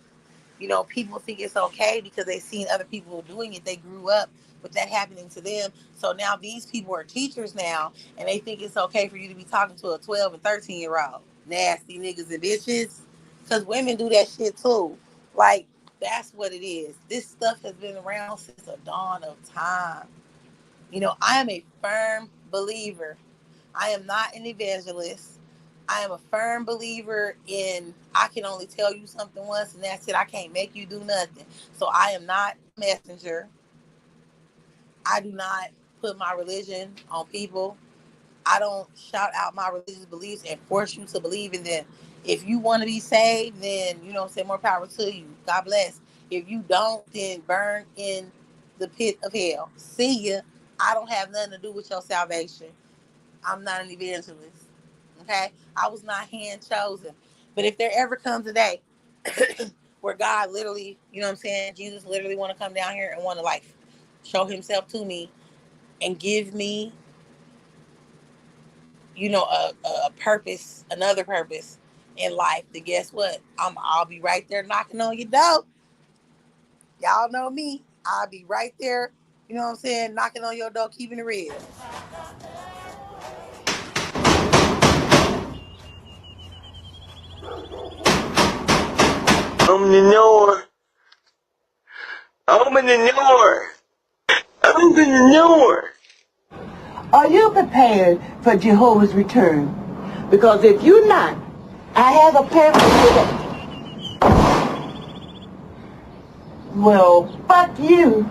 People think it's okay because they've seen other people doing it. They grew up with that happening to them. So now these people are teachers now, and they think it's okay for you to be talking to a 12 and 13-year-old. Nasty niggas and bitches. Because women do that shit too. Like, that's what it is. This stuff has been around since the dawn of time. I am a firm believer. I am not an evangelist. I am a firm believer in I can only tell you something once and that's it. I can't make you do nothing. So I am not a messenger. I do not put my religion on people. I don't shout out my religious beliefs and force you to believe in them. If you want to be saved, then, say more power to you. God bless. If you don't, then burn in the pit of hell. See ya. I don't have nothing to do with your salvation. I'm not an evangelist. Okay? I was not hand chosen. But if there ever comes a day where God literally, Jesus literally want to come down here and want to like show himself to me and give me, a purpose, another purpose in life, then guess what? I'll be right there knocking on your door. Y'all know me. I'll be right there, knocking on your door, keeping it real. Open the door. Open the door. Open the door. Are you prepared for Jehovah's return? Because if you're not, I have a pamphlet with it. Well, fuck you.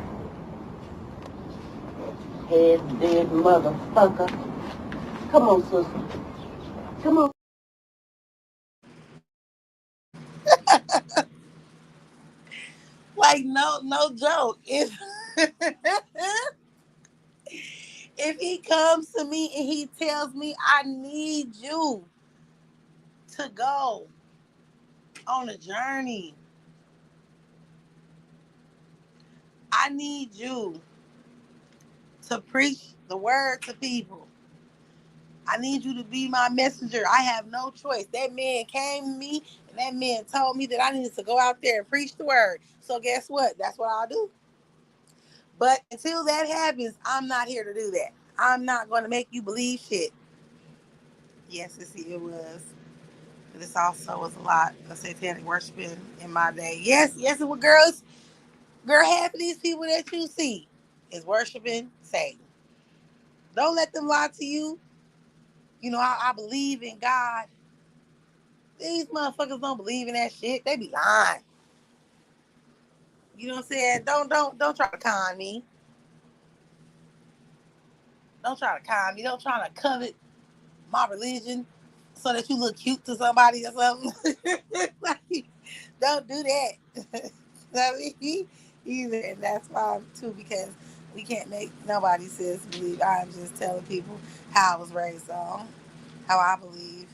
Head dead motherfucker. Come on, sister. Come on. Like no joke. If he comes to me and he tells me I need you to go on a journey, I need you to preach the word to people. I need you to be my messenger. I have no choice. That man came to me and that man told me that I needed to go out there and preach the word. So guess what? That's what I'll do. But until that happens, I'm not here to do that. I'm not going to make you believe shit. Yes, it was. But this also was a lot of satanic worshiping in my day. Yes, it was girls. Girl, half of these people that you see is worshiping Satan. Don't let them lie to you. I believe in God. These motherfuckers don't believe in that shit. They be lying. You know what I'm saying? Don't try to con me. Don't try to con me. Don't try to covet my religion so that you look cute to somebody or something. Like, don't do that. Either, and that's fine too, because we can't make nobody sis believe. I'm just telling people how I was raised on, how I believe.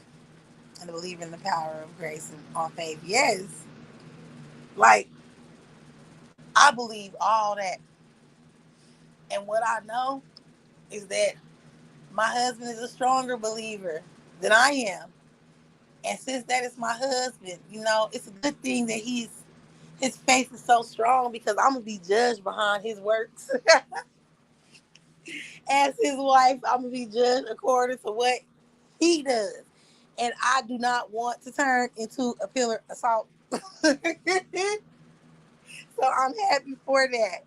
and I believe in the power of grace and on faith. Yes. Like, I believe all that. And what I know is that my husband is a stronger believer than I am. And since that is my husband, it's a good thing that his faith is so strong, because I'm gonna be judged behind his works. As his wife, I'm gonna be judged according to what he does. And I do not want to turn into a pillar of salt. So I'm happy for that.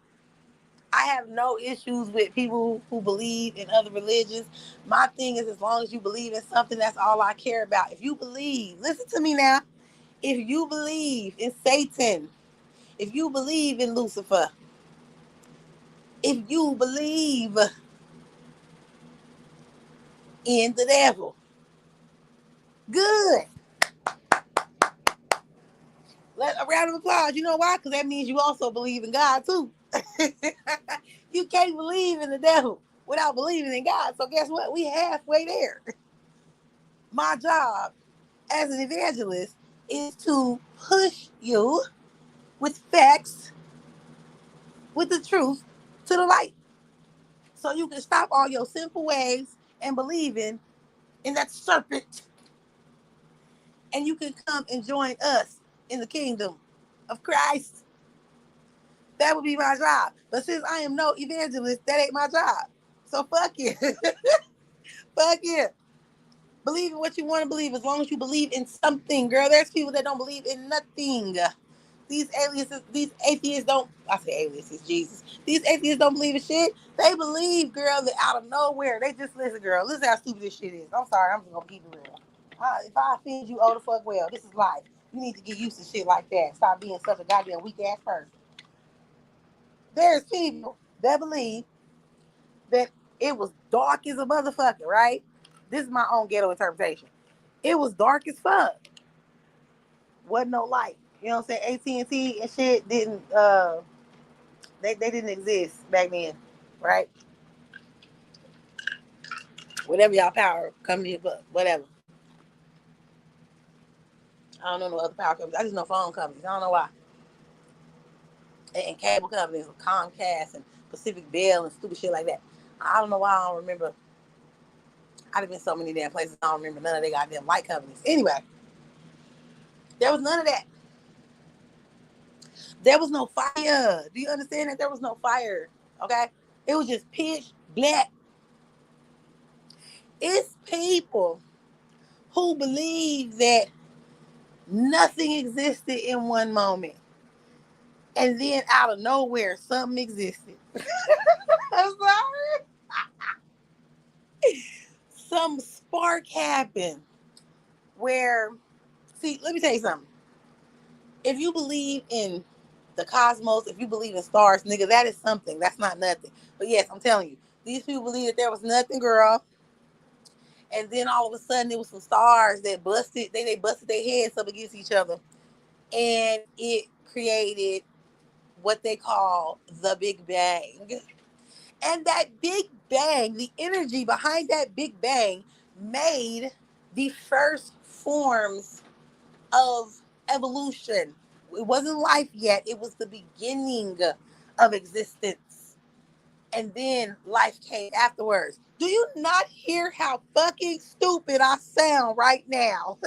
I have no issues with people who believe in other religions. My thing is, as long as you believe in something, that's all I care about. If you believe, listen to me now. If you believe in Satan, if you believe in Lucifer, if you believe in the devil, good. A round of applause. You know why? Because that means you also believe in God too. You can't believe in the devil without believing in God. So guess what? We halfway there. My job as an evangelist is to push you with facts, with the truth, to the light. So you can stop all your simple ways and believing in that serpent. And you can come and join us in the kingdom of Christ. That would be my job. But since I am no evangelist, that ain't my job. So fuck it. Fuck it. Believe in what you want to believe, as long as you believe in something, girl. There's people that don't believe in nothing. These atheists don't, I say aliases, Jesus. These atheists don't believe in shit. They believe, girl, that out of nowhere. They just listen, girl. Listen how stupid this shit is. I'm sorry, I'm just gonna keep it real. If I offend you, oh the fuck well. This is life. You need to get used to shit like that. Stop being such a goddamn weak ass person. There's people that believe that it was dark as a motherfucker, right? This is my own ghetto interpretation. It was dark as fuck. Wasn't no light. You know what I'm saying? AT&T and shit didn't they didn't exist back then, right? Whatever y'all power company, but whatever. I don't know no other power companies. I just know phone companies. I don't know why. And cable companies, Comcast and Pacific Bell and stupid shit like that. I don't know why I don't remember. I've been so many damn places. I don't remember none of their goddamn light companies. Anyway, there was none of that. There was no fire. Do you understand that there was no fire? Okay? It was just pitch black. It's people who believe that nothing existed in one moment. And then out of nowhere, something existed. I'm sorry. Some spark happened where, see, let me tell you something. If you believe in the cosmos, if you believe in stars, nigga, that is something. That's not nothing. But yes, I'm telling you, these people believe that there was nothing, girl. And then all of a sudden, there was some stars that busted. They busted their heads up against each other, and it created what they call the Big Bang. And that Big Bang, the energy behind that Big Bang, made the first forms of evolution. It wasn't life yet. It was the beginning of existence. And then life came afterwards. Do you not hear how fucking stupid I sound right now?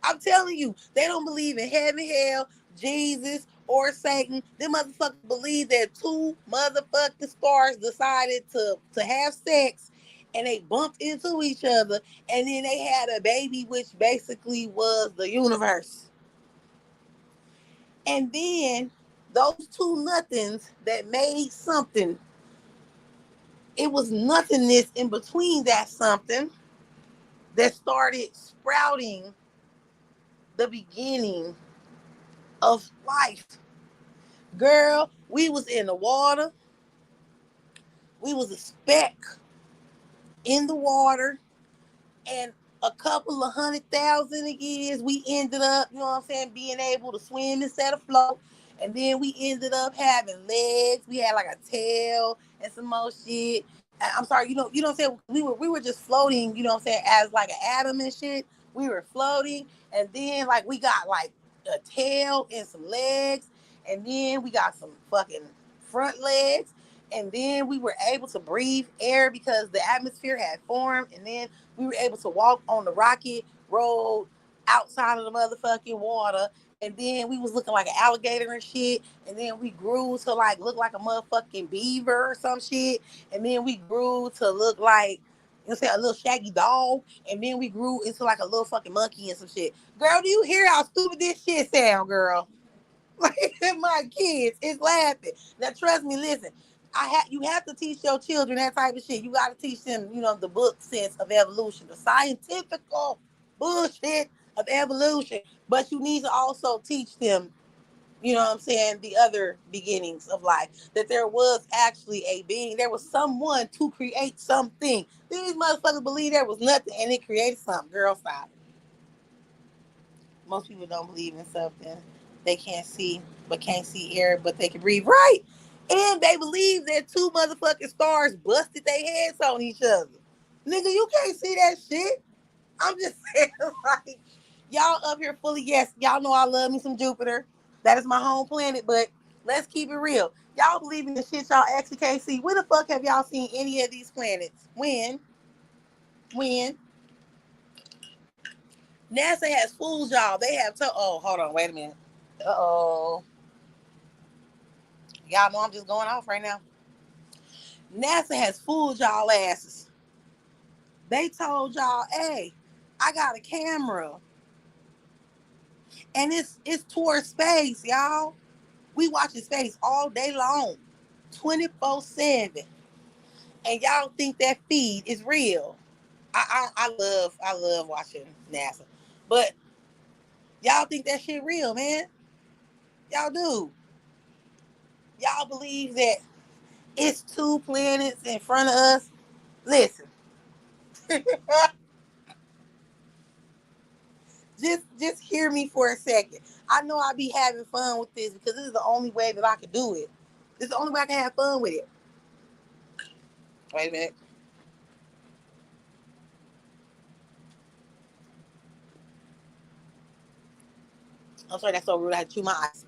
I'm telling you, they don't believe in heaven, hell, Jesus, or Satan. Them motherfuckers believe that two motherfucking stars decided to have sex, and they bumped into each other, and then they had a baby, which basically was the universe. And then those two nothings that made something, it was nothingness in between that something that started sprouting the beginning of life. Girl, we was in the water. We was a speck in the water. And a couple of 100,000 years, we ended up, you know what I'm saying, being able to swim instead of float. And then we ended up having legs. We had like a tail and some more shit. I'm sorry, you know what I'm saying? We were just floating, you know what I'm saying, as like an atom and shit. We were floating, and then like we got like a tail and some legs, and then we got some fucking front legs, and then we were able to breathe air because the atmosphere had formed, and then we were able to walk on the rocket road outside of the motherfucking water. And then we was looking like an alligator and shit. And then we grew to like look like a motherfucking beaver or some shit. And then we grew to look like, you know, say a little shaggy dog, and then we grew into like a little fucking monkey and some shit. Girl, do you hear how stupid this shit sound, girl? Like my kids is laughing. Now trust me, listen. You have to teach your children that type of shit. You got to teach them, you know, the book sense of evolution, the scientific bullshit of evolution. But you need to also teach them, you know what I'm saying, the other beginnings of life. That there was actually a being. There was someone to create something. These motherfuckers believe there was nothing and it created something. Girl, stop. Most people don't believe in something they can't see, but can't see air, but they can breathe. Right. And they believe that two motherfucking stars busted their heads on each other. Nigga, you can't see that shit. I'm just saying, like, y'all up here fully, yes, y'all know I love me some Jupiter. That is my home planet, but let's keep it real. Y'all believe in the shit y'all actually can't see. When the fuck have y'all seen any of these planets? When? When? NASA has fooled y'all. They have oh, hold on, wait a minute. Uh-oh. Y'all know I'm just going off right now. NASA has fooled y'all asses. They told y'all, hey, I got a camera. And it's towards space, y'all. We watching space all day long, 24/7, and y'all think that feed is real. I love watching NASA, but y'all think that shit real, man. Y'all do. Y'all believe that it's two planets in front of us. Listen, just hear me for a second. I know I be having fun with this because this is the only way that I can do it. This is the only way I can have fun with it. Wait a minute. I'm sorry, that's so rude. I had to chew my eyes.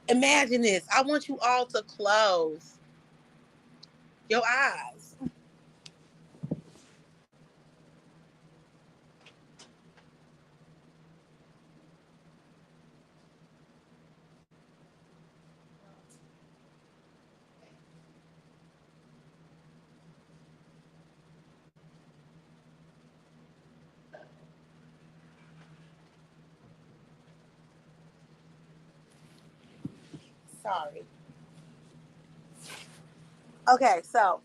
Imagine this. I want you all to close your eyes. Sorry. Okay, so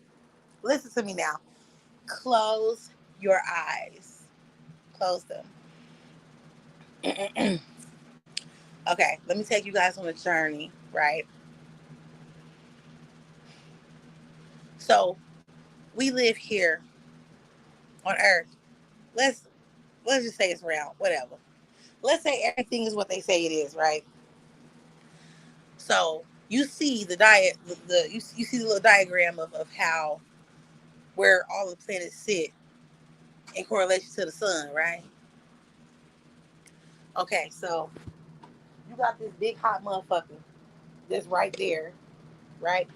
listen to me now. Close your eyes. Close them. Okay, let me take you guys on a journey, right? So we live here on Earth. Let's let's just say it's round, whatever. Let's say everything is what they say it is, right? So you see the diet, you see the little diagram of how where all the planets sit in correlation to the sun, right? Okay, so you got this big hot motherfucker that's right there, right?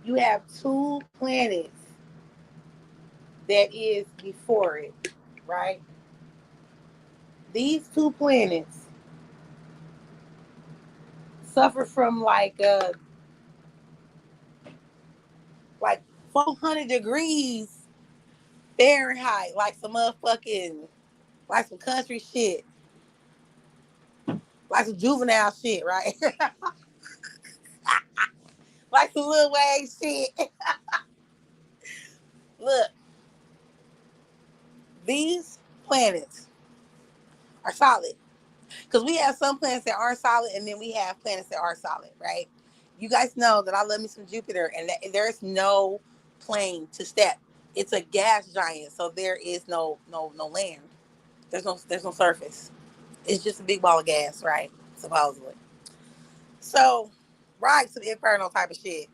You have two planets that is before it, right? These two planets suffer from like 400 degrees Fahrenheit, like some motherfucking, like some country shit, like some juvenile shit, right? Like some little wave shit. Look, these planets are solid. Because we have some planets that aren't solid, and then we have planets that are solid, right? You guys know that I love me some Jupiter, and that there's no plane to step. It's a gas giant, so there is no land. There's no surface. It's just a big ball of gas, right? Supposedly. So, right, some infernal type of shit.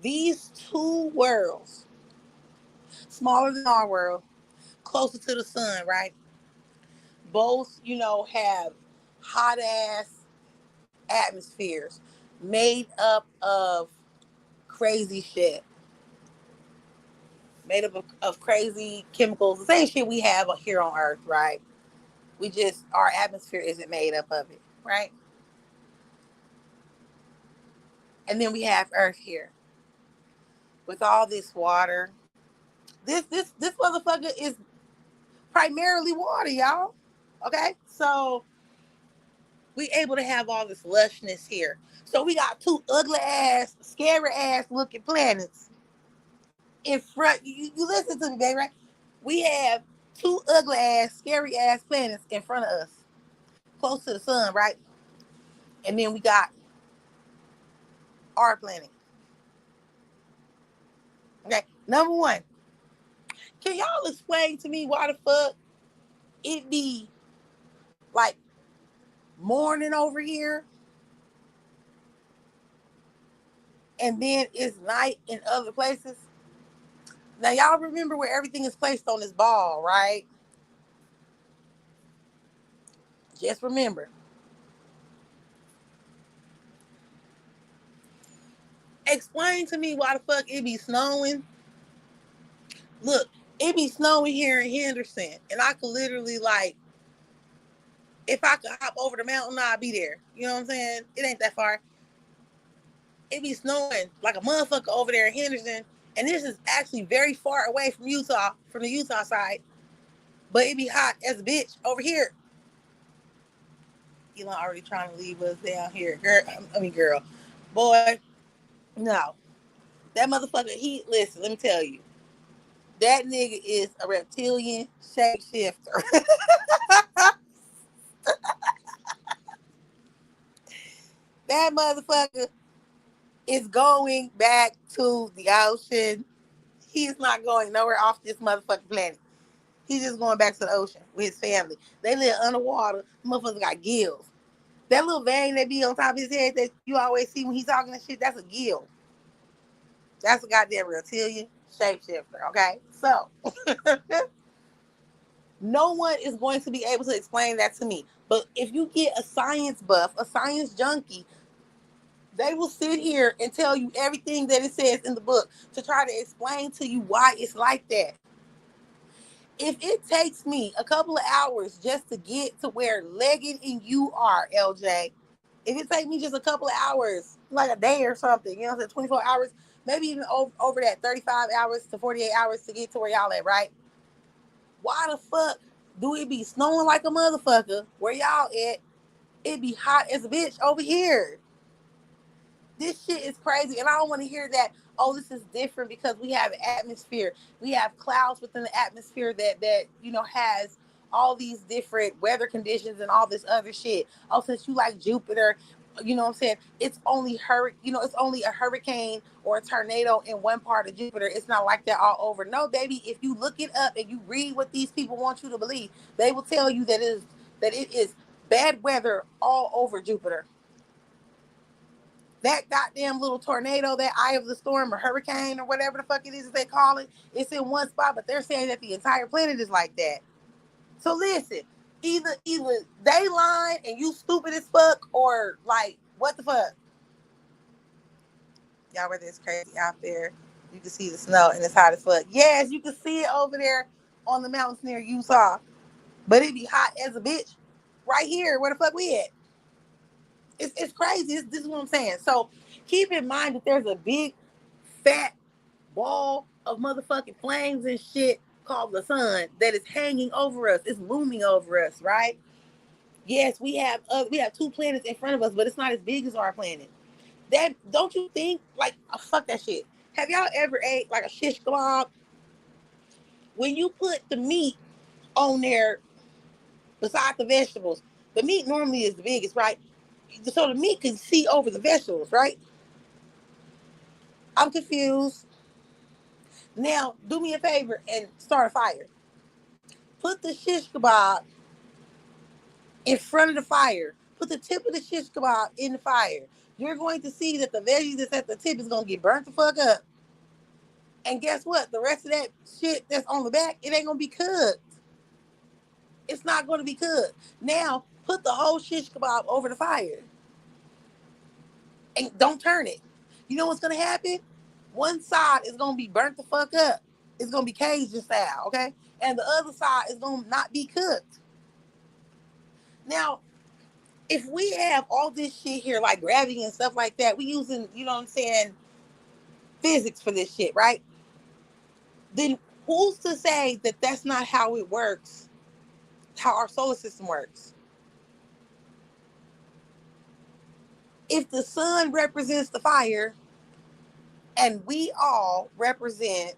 These two worlds, smaller than our world, closer to the sun, right? Both, have hot ass atmospheres made up of crazy shit, made up of crazy chemicals, the same shit we have here on Earth, right? We just, our atmosphere isn't made up of it, right? And then we have Earth here with all this water. This motherfucker is primarily water, y'all. Okay, so we able to have all this lushness here. So we got two ugly ass, scary ass looking planets in front. You listen to me, baby, right? We have two ugly ass, scary ass planets in front of us, close to the sun, right? And then we got our planet. Okay, number one, can y'all explain to me why the fuck it be like morning over here and then it's night in other places? Now y'all remember where everything is placed on this ball, right? Just remember. Explain to me why the fuck it be snowing. Look, it be snowing here in Henderson, and I could literally, like, if I could hop over the mountain, I'd be there. You know what I'm saying? It ain't that far. It be snowing like a motherfucker over there in Henderson, and this is actually very far away from Utah, from the Utah side. But it be hot as a bitch over here. Elon already trying to leave us down here, girl, boy. No, that motherfucker. Listen. Let me tell you, that nigga is a reptilian shapeshifter. That motherfucker is going back to the ocean. He's not going nowhere off this motherfucking planet. He's just going back to the ocean with his family. They live underwater. Motherfucker got gills. That little vein that be on top of his head that you always see when he's talking and shit, that's a gill. That's a goddamn reptilian shapeshifter, okay? So, no one is going to be able to explain that to me. But if you get a science buff, a science junkie, they will sit here and tell you everything that it says in the book to try to explain to you why it's like that. If it takes me a couple of hours just to get to where Leggett and you are, LJ, if it takes me just a couple of hours, like a day or something, 24 hours, maybe even over that 35 hours to 48 hours to get to where y'all at, right? Why the fuck do it be snowing like a motherfucker where y'all at? It be hot as a bitch over here. This shit is crazy, and I don't want to hear that. Oh, this is different because we have atmosphere. We have clouds within the atmosphere that has all these different weather conditions and all this other shit. Oh, since you like Jupiter, you know what I'm saying? It's only it's only a hurricane or a tornado in one part of Jupiter. It's not like that all over. No, baby. If you look it up and you read what these people want you to believe, they will tell you that it is bad weather all over Jupiter. That goddamn little tornado, that eye of the storm or hurricane or whatever the fuck it is that they call it, it's in one spot, but they're saying that the entire planet is like that. So listen, either they lying and you stupid as fuck, or like, what the fuck? Y'all, whether it's crazy out there, you can see the snow and it's hot as fuck. Yes, you can see it over there on the mountains near Utah, but it be hot as a bitch right here. Where the fuck we at? It's crazy. This is what I'm saying. So keep in mind that there's a big, fat ball of motherfucking flames and shit called the sun that is hanging over us. It's looming over us, right? Yes, we have two planets in front of us, but it's not as big as our planet. That, don't you think? Like, oh, fuck that shit. Have y'all ever ate like a shish kebab? When you put the meat on there beside the vegetables, the meat normally is the biggest, right? So the meat can see over the vegetables, right? I'm confused. Now, do me a favor and start a fire. Put the shish kebab in front of the fire. put the tip of the shish kebab in the fire. You're going to see that the veggies that's at the tip is going to get burnt the fuck up. And guess what? The rest of that shit that's on the back, it ain't going to be cooked. It's not going to be cooked. Now, put the whole shish kebab over the fire. And don't turn it. You know what's going to happen? One side is going to be burnt the fuck up. It's going to be Cajun style, okay? And the other side is going to not be cooked. Now, if we have all this shit here, like gravity and stuff like that, we using, you know what I'm saying, physics for this shit, right? Then who's to say that that's not how it works, how our solar system works? If the sun represents the fire and we all represent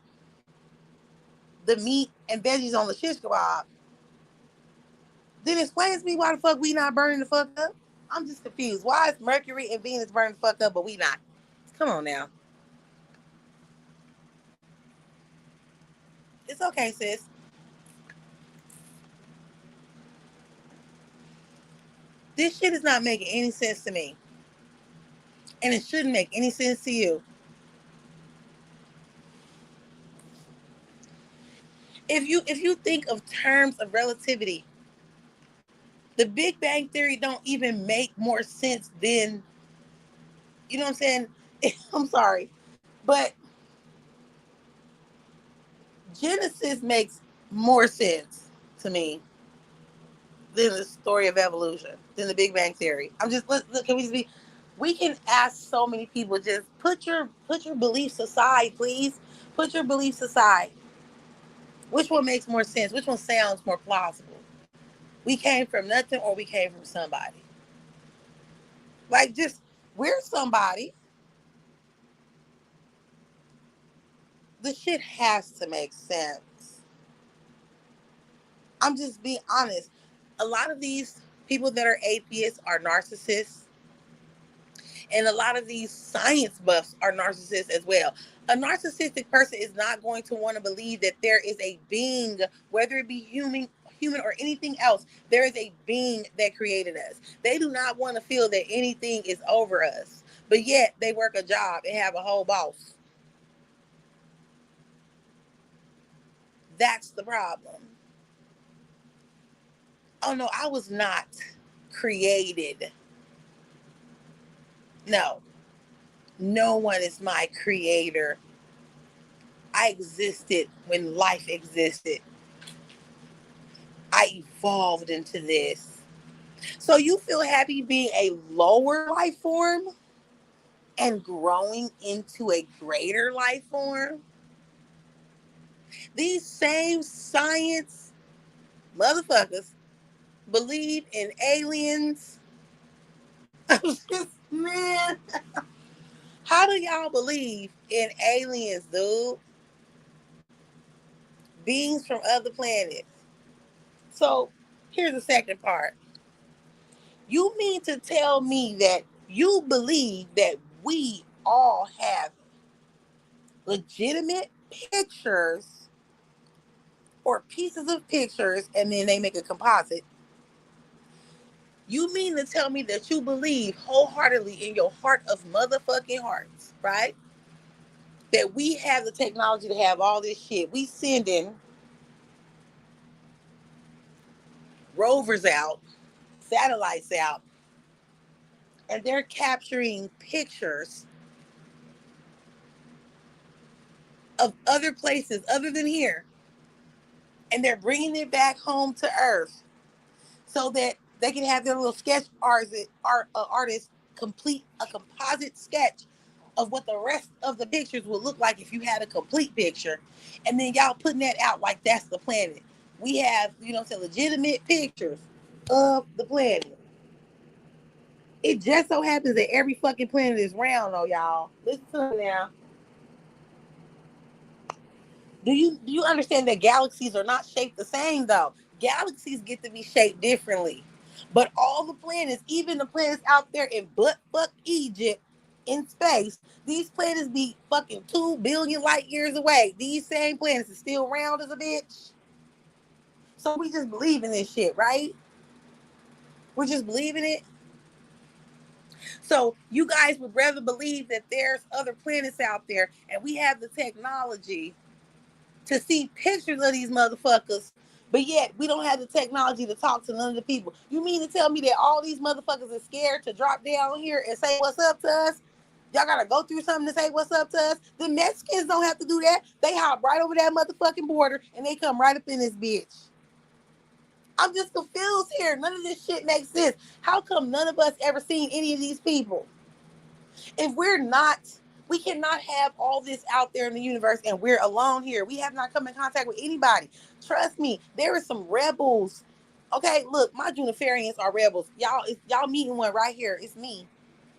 the meat and veggies on the shish kebab, then explain to me why the fuck we not burning the fuck up. I'm just confused. Why is Mercury and Venus burning the fuck up, but we not? Come on now. It's okay, sis. This shit is not making any sense to me. And it shouldn't make any sense to you. If you think of terms of relativity, the Big Bang Theory don't even make more sense than, you know what I'm saying? I'm sorry. But Genesis makes more sense to me than the story of evolution, than the Big Bang Theory. I'm just, look, can we just be, we can ask so many people, just put your beliefs aside, please. Put your beliefs aside. Which one makes more sense? Which one sounds more plausible? We came from nothing or we came from somebody? Like, just, we're somebody. The shit has to make sense. I'm just being honest. A lot of these people that are atheists are narcissists. And a lot of these science buffs are narcissists as well. A narcissistic person is not going to want to believe that there is a being, whether it be human or anything else, there is a being that created us. They do not want to feel that anything is over us. But yet they work a job and have a whole boss. That's the problem. Oh no, I was not created. No. No one is my creator. I existed when life existed. I evolved into this. So you feel happy being a lower life form and growing into a greater life form? These same science motherfuckers believe in aliens. I was just, man, how do y'all believe in aliens, dude? Beings from other planets. So here's the second part. You mean to tell me that you believe that we all have legitimate pictures or pieces of pictures and then they make a composite? You mean to tell me that you believe wholeheartedly in your heart of motherfucking hearts, right? That we have the technology to have all this shit. We sending rovers out, satellites out, and they're capturing pictures of other places other than here. And they're bringing it back home to Earth so that they can have their little sketch artists complete a composite sketch of what the rest of the pictures would look like if you had a complete picture. And then y'all putting that out like that's the planet. We have, you know, some legitimate pictures of the planet. It just so happens that every fucking planet is round, though, y'all. Listen to me now. Do you understand that galaxies are not shaped the same, though? Galaxies get to be shaped differently. But all the planets, even the planets out there in butt-fuck Egypt in space, these planets be fucking 2 billion light years away. These same planets are still round as a bitch. So we just believe in this shit, right? We're just believing it. So you guys would rather believe that there's other planets out there and we have the technology to see pictures of these motherfuckers, but yet we don't have the technology to talk to none of the people. You mean to tell me that all these motherfuckers are scared to drop down here and say what's up to us? Y'all gotta go through something to say what's up to us? The Mexicans don't have to do that. They hop right over that motherfucking border and they come right up in this bitch. I'm just confused here. None of this shit makes sense. How come none of us ever seen any of these people? If we're not, we cannot have all this out there in the universe and we're alone here. We have not come in contact with anybody. Trust me, there are some rebels. Okay, look, my Juniferians are rebels. Y'all meeting one right here. It's me.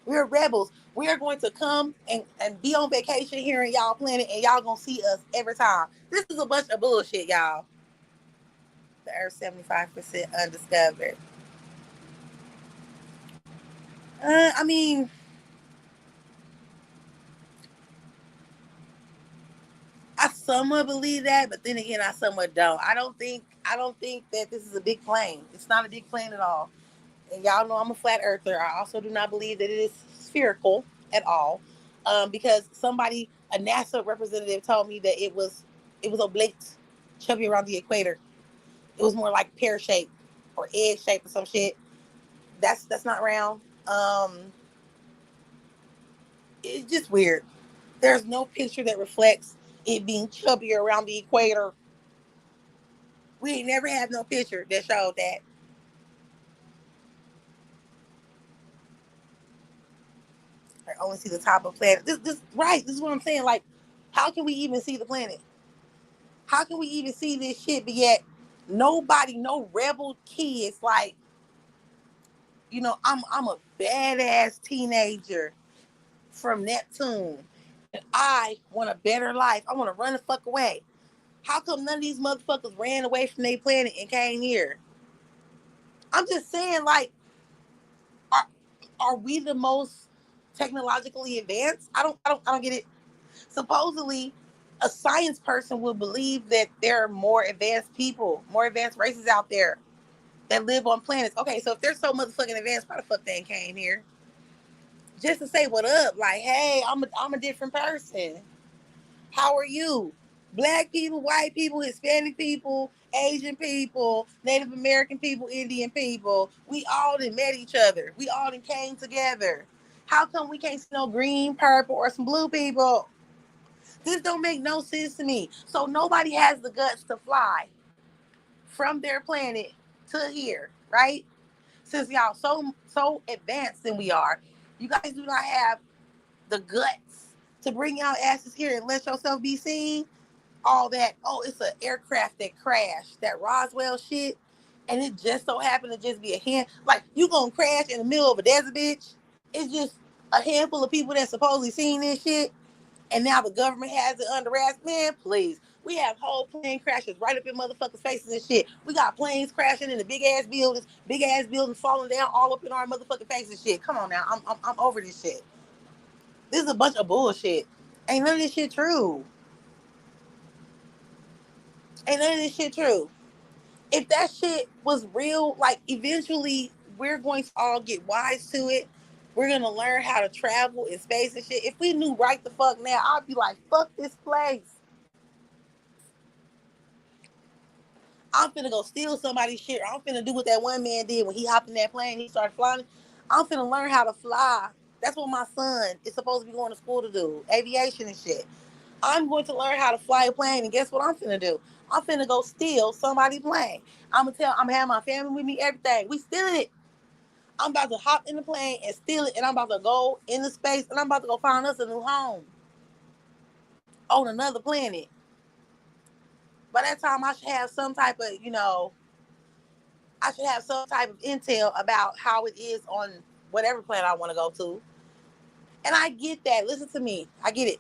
We're rebels. We are going to come and be on vacation here in y'all planet, and y'all gonna see us every time. This is a bunch of bullshit, y'all. The Earth 75% undiscovered. I mean, I somewhat believe that, but then again, I somewhat don't. I don't think that this is a big plane. It's not a big plane at all. And y'all know I'm a flat earther. I also do not believe that it is spherical at all. Because a NASA representative told me that it was oblate, chubby around the equator. It was more like pear shaped or egg shaped or some shit. That's not round. It's just weird. There's no picture that reflects it being chubby around the equator. We ain't never had no picture that showed that. I only see the top of the planet. This is what I'm saying. Like, how can we even see the planet? How can we even see this shit? But yet, nobody, no rebel kids. Like, I'm a badass teenager from Neptune, and I want a better life. I want to run the fuck away. How come none of these motherfuckers ran away from their planet and came here? I'm just saying, like, are are we the most technologically advanced? I don't get it. Supposedly, a science person would believe that there are more advanced people, more advanced races out there that live on planets. Okay, so if they're so motherfucking advanced, why the fuck they ain't came here? Just to say what up, like, hey, I'm a different person. How are you? Black people, white people, Hispanic people, Asian people, Native American people, Indian people. We all done met each other. We all done came together. How come we can't see no green, purple, or some blue people? This don't make no sense to me. So nobody has the guts to fly from their planet to here, right? Since y'all so advanced than we are, you guys do not have the guts to bring y'all asses here and let yourself be seen. All that, oh, it's an aircraft that crashed, that Roswell shit, and it just so happened to just be a hand. Like, you gonna crash in the middle of a desert, bitch? It's just a handful of people that supposedly seen this shit, and now the government has it under wraps. Man, please. We have whole plane crashes right up in motherfuckers' faces and shit. We got planes crashing in the big ass buildings falling down all up in our motherfucking faces and shit. Come on now, I'm over this shit. This is a bunch of bullshit. Ain't none of this shit true. Ain't none of this shit true. If that shit was real, like, eventually we're going to all get wise to it. We're gonna learn how to travel in space and shit. If we knew right the fuck now, I'd be like, fuck this place. I'm finna go steal somebody's shit. I'm finna do what that one man did when he hopped in that plane. He started flying. I'm finna learn how to fly. That's what my son is supposed to be going to school to do, aviation and shit. I'm going to learn how to fly a plane, and guess what I'm finna do? I'm finna go steal somebody's plane. I'm gonna have my family with me, everything. We stealing it. I'm about to hop in the plane and steal it, and I'm about to go into space, and I'm about to go find us a new home on another planet. By that time, I should have some type of, I should have some type of intel about how it is on whatever planet I want to go to. And I get that. Listen to me. I get it.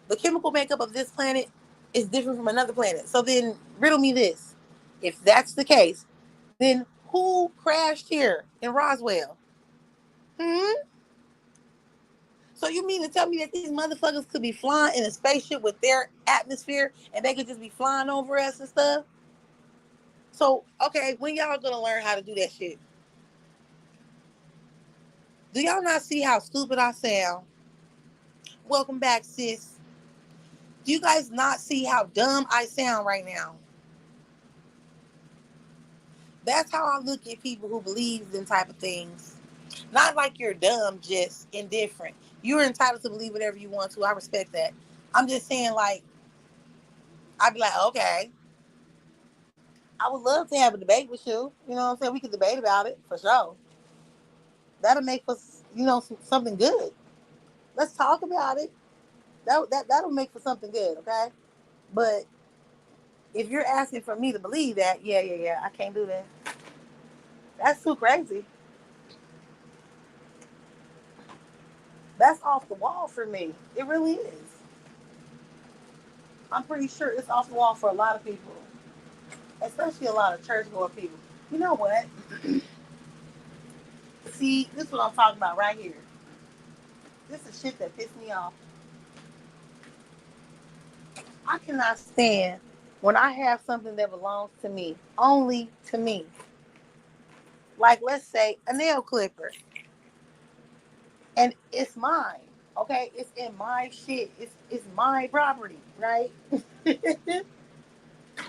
The chemical makeup of this planet is different from another planet. So then riddle me this. If that's the case, then who crashed here in Roswell? Hmm? So you mean to tell me that these motherfuckers could be flying in a spaceship with their atmosphere and they could just be flying over us and stuff? So, okay, when y'all gonna learn how to do that shit? Do y'all not see how stupid I sound? Welcome back, sis. Do you guys not see how dumb I sound right now? That's how I look at people who believe in type of things. Not like you're dumb, just indifferent. You're entitled to believe whatever you want to. I respect that. I'm just saying, like, I'd be like, okay, I would love to have a debate with you. You know what I'm saying? We could debate about it for sure. That'll make us, something good. Let's talk about it. That'll make for something good, okay? But if you're asking for me to believe that, yeah, I can't do that. That's too crazy. That's off the wall for me. It really is. I'm pretty sure it's off the wall for a lot of people, especially a lot of church-going people. You know what? See, this is what I'm talking about right here. This is shit that pissed me off. I cannot stand when I have something that belongs to me, only to me. Like, let's say a nail clipper, and it's mine. Okay, it's in my shit. It's my property, right?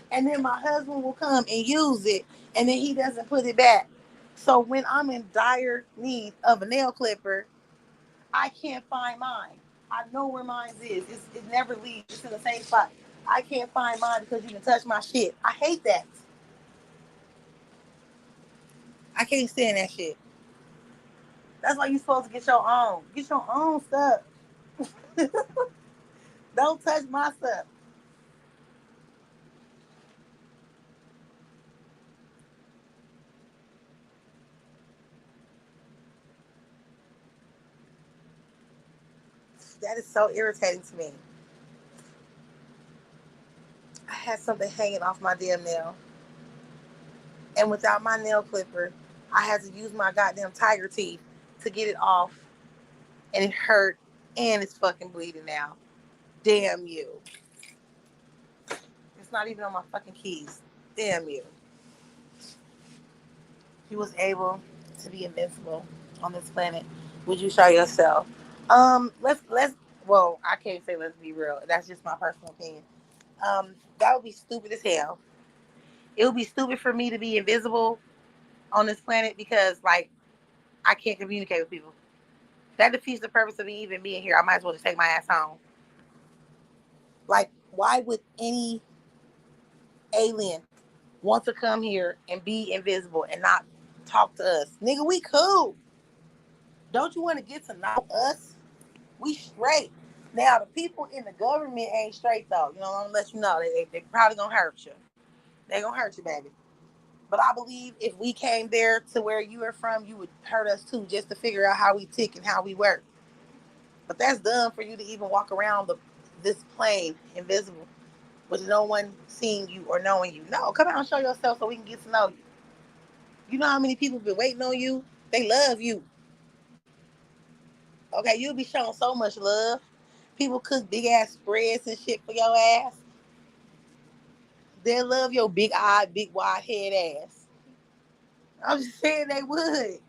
And then my husband will come and use it, and then he doesn't put it back. So when I'm in dire need of a nail clipper, I can't find mine. I know where mine is. It never leaves. It's in the same spot. I can't find mine because you can touch my shit. I hate that. I can't stand that shit. That's why you're supposed to get your own. Get your own stuff. Don't touch my stuff. That is so irritating to me. I had something hanging off my damn nail. And without my nail clipper, I had to use my goddamn tiger teeth to get it off. And it hurt. And it's fucking bleeding now. Damn you. It's not even on my fucking keys. Damn you. If you was able to be invincible on this planet, would you show yourself? Let's well, I can't say let's be real. That's just my personal opinion. That would be stupid as hell. It would be stupid for me to be invisible on this planet because like I can't communicate with people. That defeats the purpose of me even being here. I might as well just take my ass home. Like, why would any alien want to come here and be invisible and not talk to us? Nigga, we cool. Don't you want to get to know us? We straight. Now, the people in the government ain't straight, though. You know, I'm going to let you know. They probably going to hurt you. They going to hurt you, baby. But I believe if we came there to where you are from, you would hurt us, too, just to figure out how we tick and how we work. But that's dumb for you to even walk around this plane invisible with no one seeing you or knowing you. No, come out and show yourself so we can get to know you. You know how many people have been waiting on you? They love you. Okay, you'll be shown so much love. People cook big ass spreads and shit for your ass. They love your big eyed, big wide head ass. I'm just saying they would.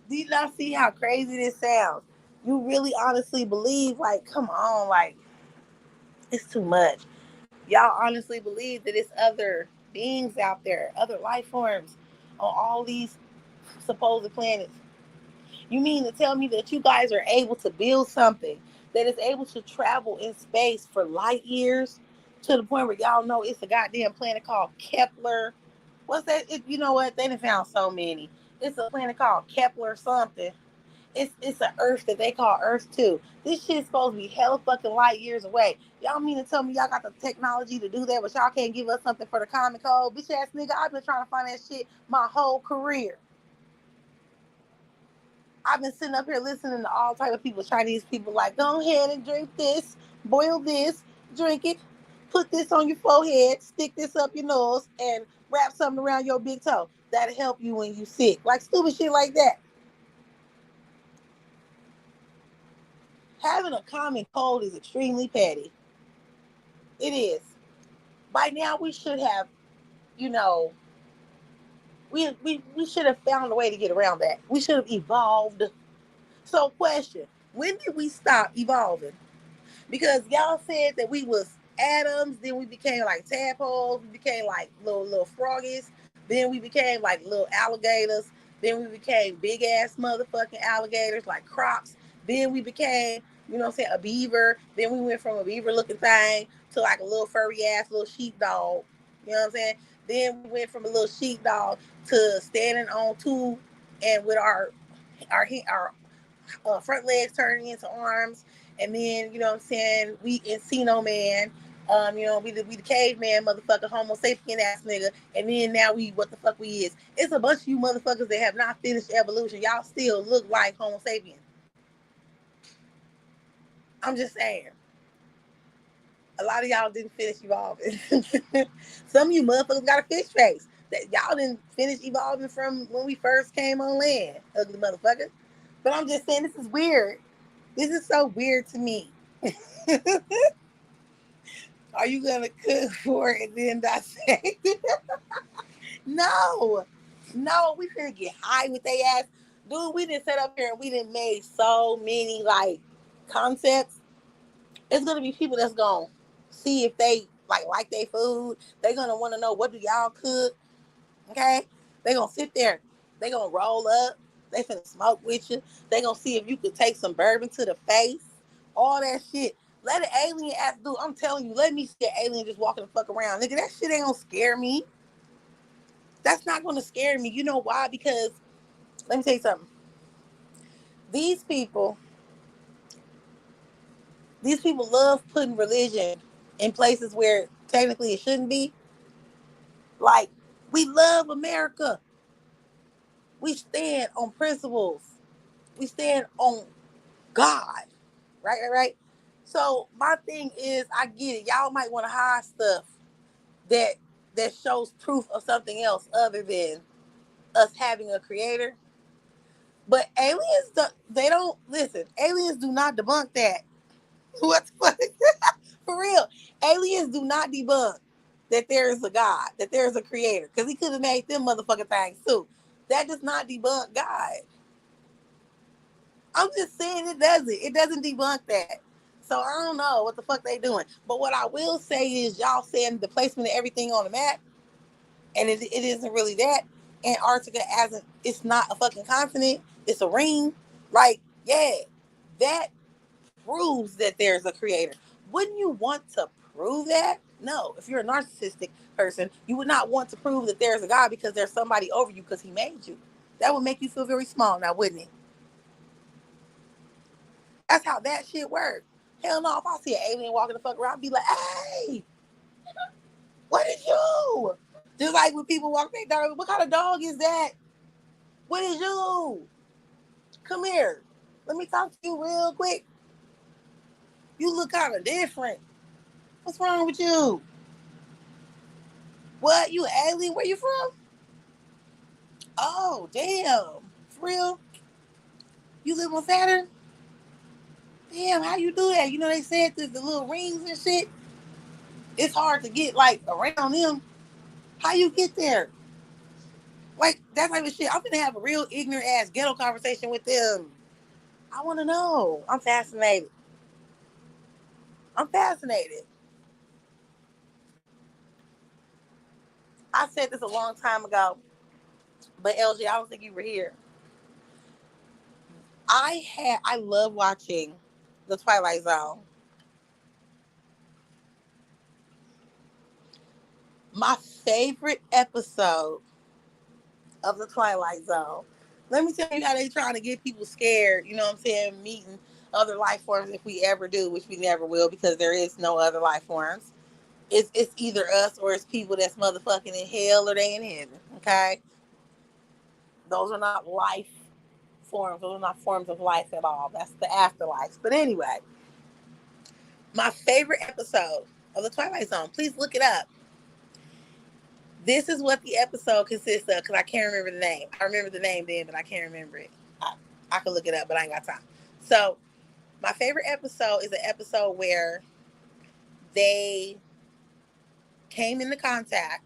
Do you not see how crazy this sounds? You really honestly believe, like, come on, like, it's too much. Y'all honestly believe that it's other beings out there, other life forms on all these supposed planets. You mean to tell me that you guys are able to build something that is able to travel in space for light years to the point where y'all know it's a goddamn planet called Kepler? What's that? You know what? They done found so many. It's a planet called Kepler something. It's an Earth that they call Earth too. This shit's supposed to be hella fucking light years away. Y'all mean to tell me y'all got the technology to do that, but y'all can't give us something for the common cold? Bitch ass nigga, I've been trying to find that shit my whole career. I've been sitting up here listening to all type of people, Chinese people, like, go ahead and drink this, boil this, drink it, put this on your forehead, stick this up your nose, and wrap something around your big toe. That'll help you when you sick. Like stupid shit like that. Having a common cold is extremely petty. It is. By now we should have, you know, we should have found a way to get around that. We should have evolved So, question: when did we stop evolving? Because y'all said that we was atoms, then we became like tadpoles, we became like little froggies, then we became like little alligators, then we became big ass motherfucking alligators like crocs, then we became, you know what I'm saying, a beaver, then we went from a beaver looking thing to like a little furry ass little sheepdog, you know what I'm saying? Then we went from a little sheepdog to standing on two and with our front legs turning into arms, and then you know what I'm saying, we Encino Man, we the caveman motherfucker, Homo sapien ass nigga, and then now we what the fuck we is. It's a bunch of you motherfuckers that have not finished evolution. Y'all still look like Homo sapien. I'm just saying. A lot of y'all didn't finish evolving. Some of you motherfuckers got a fish face. That y'all didn't finish evolving from when we first came on land, ugly motherfuckers. But I'm just saying, this is weird. This is so weird to me. Are you gonna cook for it and then dissect it? No, we finna get high with they ass, dude. We didn't set up here and we didn't make so many like concepts. It's gonna be people that's gonna see if they like their food. They gonna want to know, what do y'all cook? Okay, they gonna sit there. They gonna roll up. They finna smoke with you. They gonna see if you could take some bourbon to the face. All that shit. Let an alien ass do. I'm telling you, let me see an alien just walking the fuck around, nigga. That shit ain't gonna scare me. That's not gonna scare me. You know why? Because let me tell you something. These people, these people love putting religion in places where technically it shouldn't be. Like, we love America. We stand on principles. We stand on God. Right. So my thing is, I get it. Y'all might want to hide stuff that shows proof of something else other than us having a creator. But aliens, they don't listen. Aliens do not debunk that. What the fuck? For real, aliens do not debunk that there is a God, that there is a creator, because he could have made them motherfucking things too. That does not debunk God. I'm just saying it doesn't. It doesn't debunk that. So I don't know what the fuck they doing. But what I will say is, y'all saying the placement of everything on the map, and it isn't really that. Antarctica it's not a fucking continent. It's a ring. Like, yeah, that proves that there's a creator. Wouldn't you want to prove that? No. If you're a narcissistic person, you would not want to prove that there's a God because there's somebody over you because he made you. That would make you feel very small now, wouldn't it? That's how that shit works. Hell no, if I see an alien walking the fuck around, I'd be like, hey, what is you? Just like when people walk their dog, what kind of dog is that? What is you? Come here. Let me talk to you real quick. You look kind of different. What's wrong with you? What? You alien? Where you from? Oh, damn. For real? You live on Saturn? Damn, how you do that? You know they said there's the little rings and shit. It's hard to get like around them. How you get there? Like that type of shit. I'm gonna have a real ignorant ass ghetto conversation with them. I want to know. I'm fascinated. I'm fascinated. I said this a long time ago, but LG, I don't think you were here. I love watching The Twilight Zone. My favorite episode of The Twilight Zone. Let me tell you how they trying to get people scared, you know what I'm saying, meeting other life forms if we ever do, which we never will because there is no other life forms. It's either us or it's people that's motherfucking in hell or they in heaven, okay? Those are not life forms. Those are not forms of life at all. That's the afterlife. But anyway, my favorite episode of The Twilight Zone, please look it up. This is what the episode consists of because I can't remember the name. I remember the name then, but I can't remember it. I can look it up, but I ain't got time. So, my favorite episode is an episode where they came into contact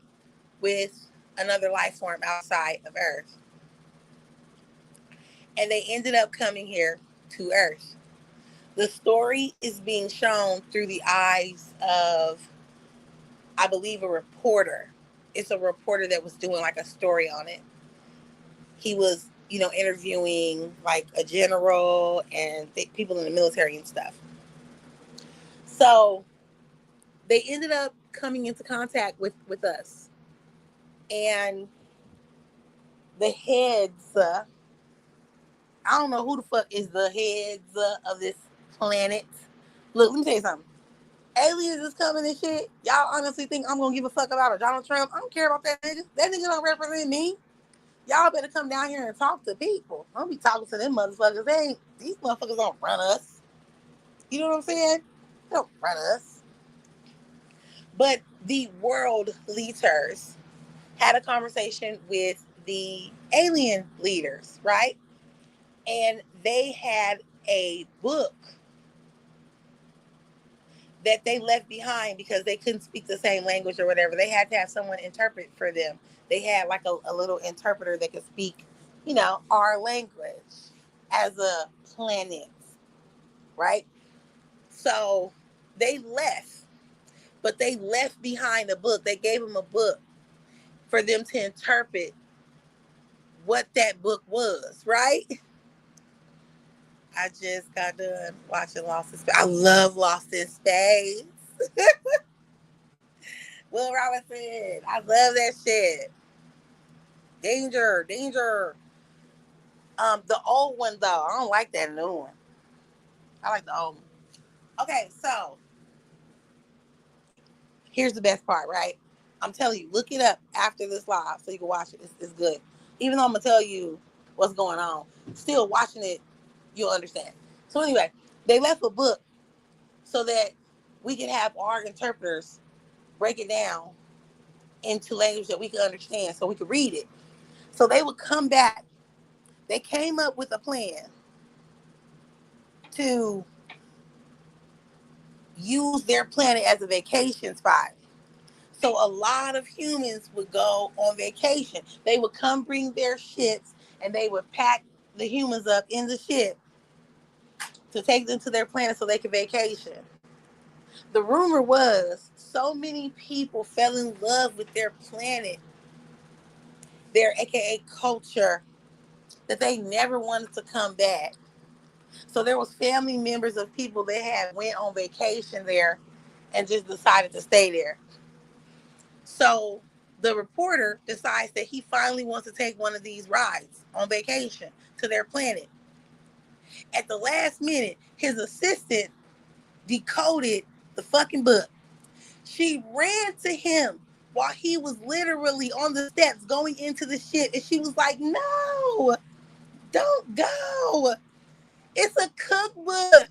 with another life form outside of Earth. And they ended up coming here to Earth. The story is being shown through the eyes of, I believe, a reporter. It's a reporter that was doing like a story on it. He was, interviewing like a general and people in the military and stuff. So they ended up coming into contact with us. And the heads, I don't know who the fuck is the heads of this planet. Look, let me tell you something. Aliens is coming and shit. Y'all honestly think I'm gonna give a fuck about a Donald Trump? I don't care about that nigga. That nigga don't represent me. Y'all better come down here and talk to people. I don't be talking to them motherfuckers. These motherfuckers don't run us. You know what I'm saying? They don't run us. But the world leaders had a conversation with the alien leaders, right? And they had a book that they left behind because they couldn't speak the same language or whatever. They had to have someone interpret for them. They had like a little interpreter that could speak, our language as a planet, right? So they left, but they left behind a book. They gave them a book for them to interpret what that book was, right? I just got done watching Lost in Space. I love Lost in Space. Will Robinson. I love that shit. Danger, danger. The old one though, I don't like that new one. I like the old one. Okay, so here's the best part, right? I'm telling you, look it up after this live so you can watch it. It's good. Even though I'm gonna tell you what's going on, still watching it, you'll understand. So anyway, they left a book so that we could have our interpreters break it down into language that we could understand so we could read it. So they would come back. They came up with a plan to use their planet as a vacation spot. So a lot of humans would go on vacation. They would come bring their ships and they would pack the humans up in the ship to take them to their planet so they could vacation. The rumor was so many people fell in love with their planet, their AKA culture, that they never wanted to come back. So there was family members of people that had went on vacation there and just decided to stay there. So the reporter decides that he finally wants to take one of these rides on vacation to their planet. At the last minute, his assistant decoded the fucking book. She ran to him while he was literally on the steps going into the ship, and she was like, "No, don't go. It's a cookbook.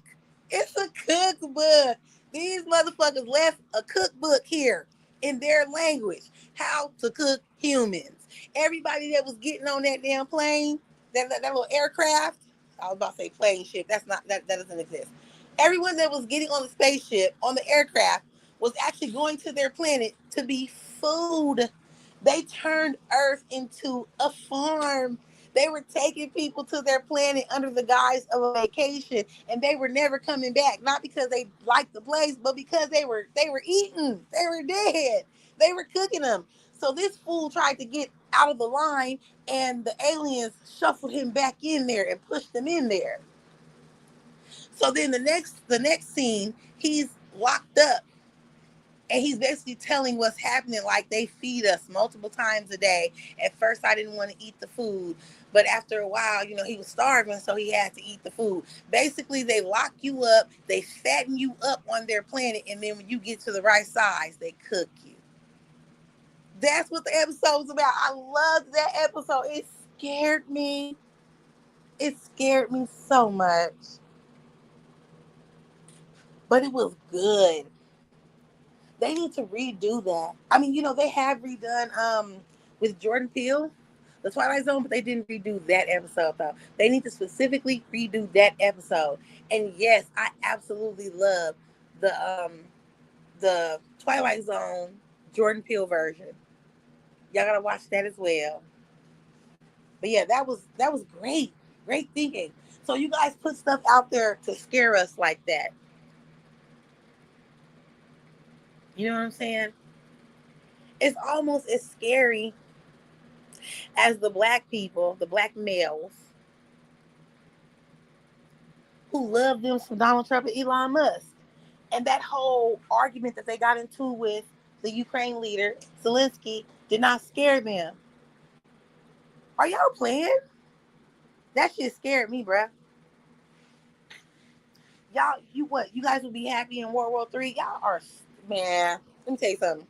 It's a cookbook. These motherfuckers left a cookbook here in their language. How to cook humans. Everybody that was getting on that damn plane, that little aircraft. I was about to say plane ship. That's not that doesn't exist. Everyone that was getting on the spaceship, on the aircraft, was actually going to their planet to be food. They turned Earth into a farm. They were taking people to their planet under the guise of a vacation, and they were never coming back. Not because they liked the place, but because they were eaten. They were dead. They were cooking them. So this fool tried to get out of the line, and the aliens shuffled him back in there and pushed him in there. So then the next scene, he's locked up. And he's basically telling what's happening, like they feed us multiple times a day. At first, I didn't want to eat the food. But after a while, he was starving, so he had to eat the food. Basically, they lock you up. They fatten you up on their planet. And then when you get to the right size, they cook you. That's what the episode's about. I loved that episode. It scared me. It scared me so much. But it was good. They need to redo that. I mean, they have redone with Jordan Peele, The Twilight Zone, but they didn't redo that episode though. They need to specifically redo that episode. And yes, I absolutely love the Twilight Zone Jordan Peele version. Y'all gotta watch that as well. But yeah, that was great. Great thinking. So you guys put stuff out there to scare us like that. You know what I'm saying? It's almost as scary as the black people, the black males, who love them from Donald Trump and Elon Musk. And that whole argument that they got into with the Ukraine leader, Zelensky, did not scare them. Are y'all playing? That shit scared me, bruh. Y'all, you guys would be happy in World War III? Y'all are, man, let me tell you something.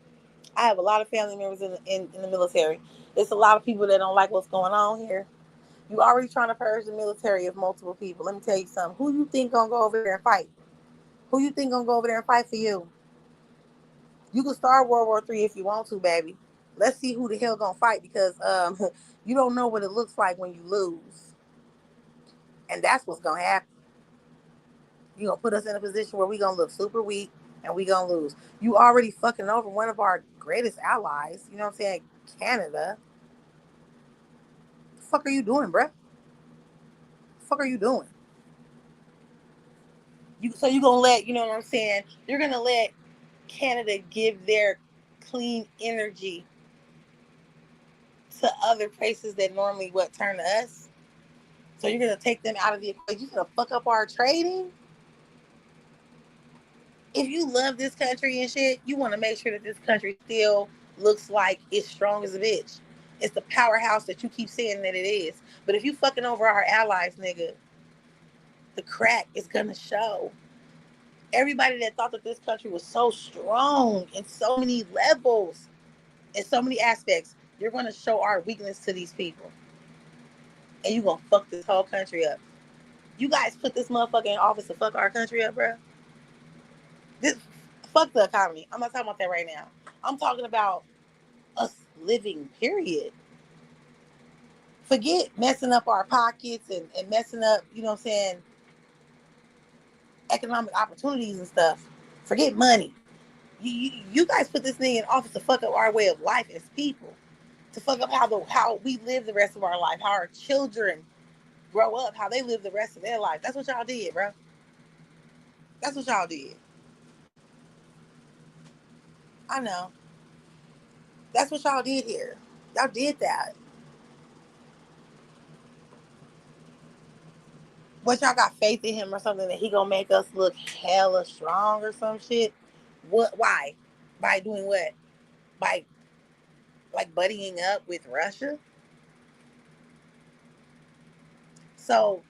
I have a lot of family members in the military. There's a lot of people that don't like what's going on here. You already trying to purge the military of multiple people. Let me tell you something. Who you think gonna go over there and fight? Who you think gonna go over there and fight for you? You can start World War III if you want to, baby. Let's see who the hell gonna fight, because you don't know what it looks like when you lose, and that's what's gonna happen. You gonna put us in a position where we gonna look super weak and we gonna lose. You already fucking over one of our greatest allies. You know what I'm saying? Canada. The fuck are you doing, bruh? The fuck are you doing? So you gonna let, you know what I'm saying? You're gonna let Canada give their clean energy to other places that normally turn to us. So you're gonna take them out of the equation. You're gonna fuck up our trading. If you love this country and shit, you want to make sure that this country still looks like it's strong as a bitch. It's the powerhouse that you keep saying that it is. But if you fucking over our allies, nigga, the crack is gonna show. Everybody that thought that this country was so strong in so many levels, in so many aspects, you're gonna show our weakness to these people. And you're gonna fuck this whole country up. You guys put this motherfucker in office to fuck our country up, bro. Fuck the economy. I'm not talking about that right now. I'm talking about us living, period. Forget messing up our pockets and messing up, you know what I'm saying, economic opportunities and stuff. Forget money. You guys put this thing in office to fuck up our way of life as people. To fuck up how we live the rest of our life, how our children grow up, how they live the rest of their life. That's what y'all did, bro. That's what y'all did. I know. That's what y'all did here. Y'all did that. What, y'all got faith in him or something that he gonna make us look hella strong or some shit? What? Why? By doing what? By like buddying up with Russia? So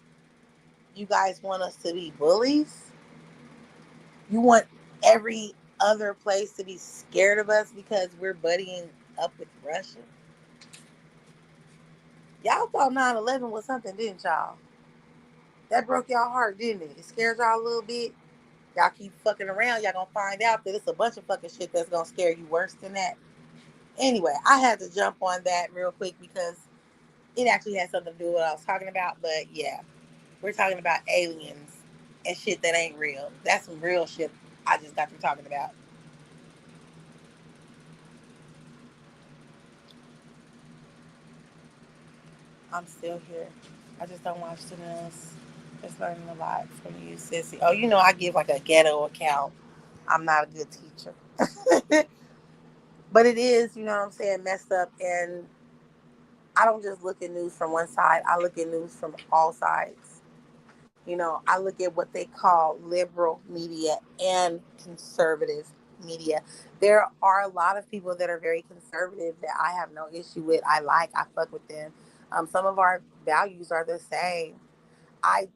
you guys want us to be bullies? You want every other place to be scared of us because we're buddying up with Russia? Y'all thought 9/11 was something, didn't y'all? That broke y'all heart, didn't it? It scared y'all a little bit. Y'all keep fucking around, y'all gonna find out that it's a bunch of fucking shit that's gonna scare you worse than that. Anyway, I had to jump on that real quick because it actually has something to do with what I was talking about. But yeah, we're talking about aliens and shit that ain't real. That's some real shit I just got through talking about. I'm still here. I just don't watch the news. Just learning a lot from you, sissy. Oh, you know I give like a ghetto account. I'm not a good teacher. But it is, you know what I'm saying, messed up. And I don't just look at news from one side. I look at news from all sides. You know, I look at what they call liberal media and conservative media. There are a lot of people that are very conservative that I have no issue with. I fuck with them. Some of our values are the same. I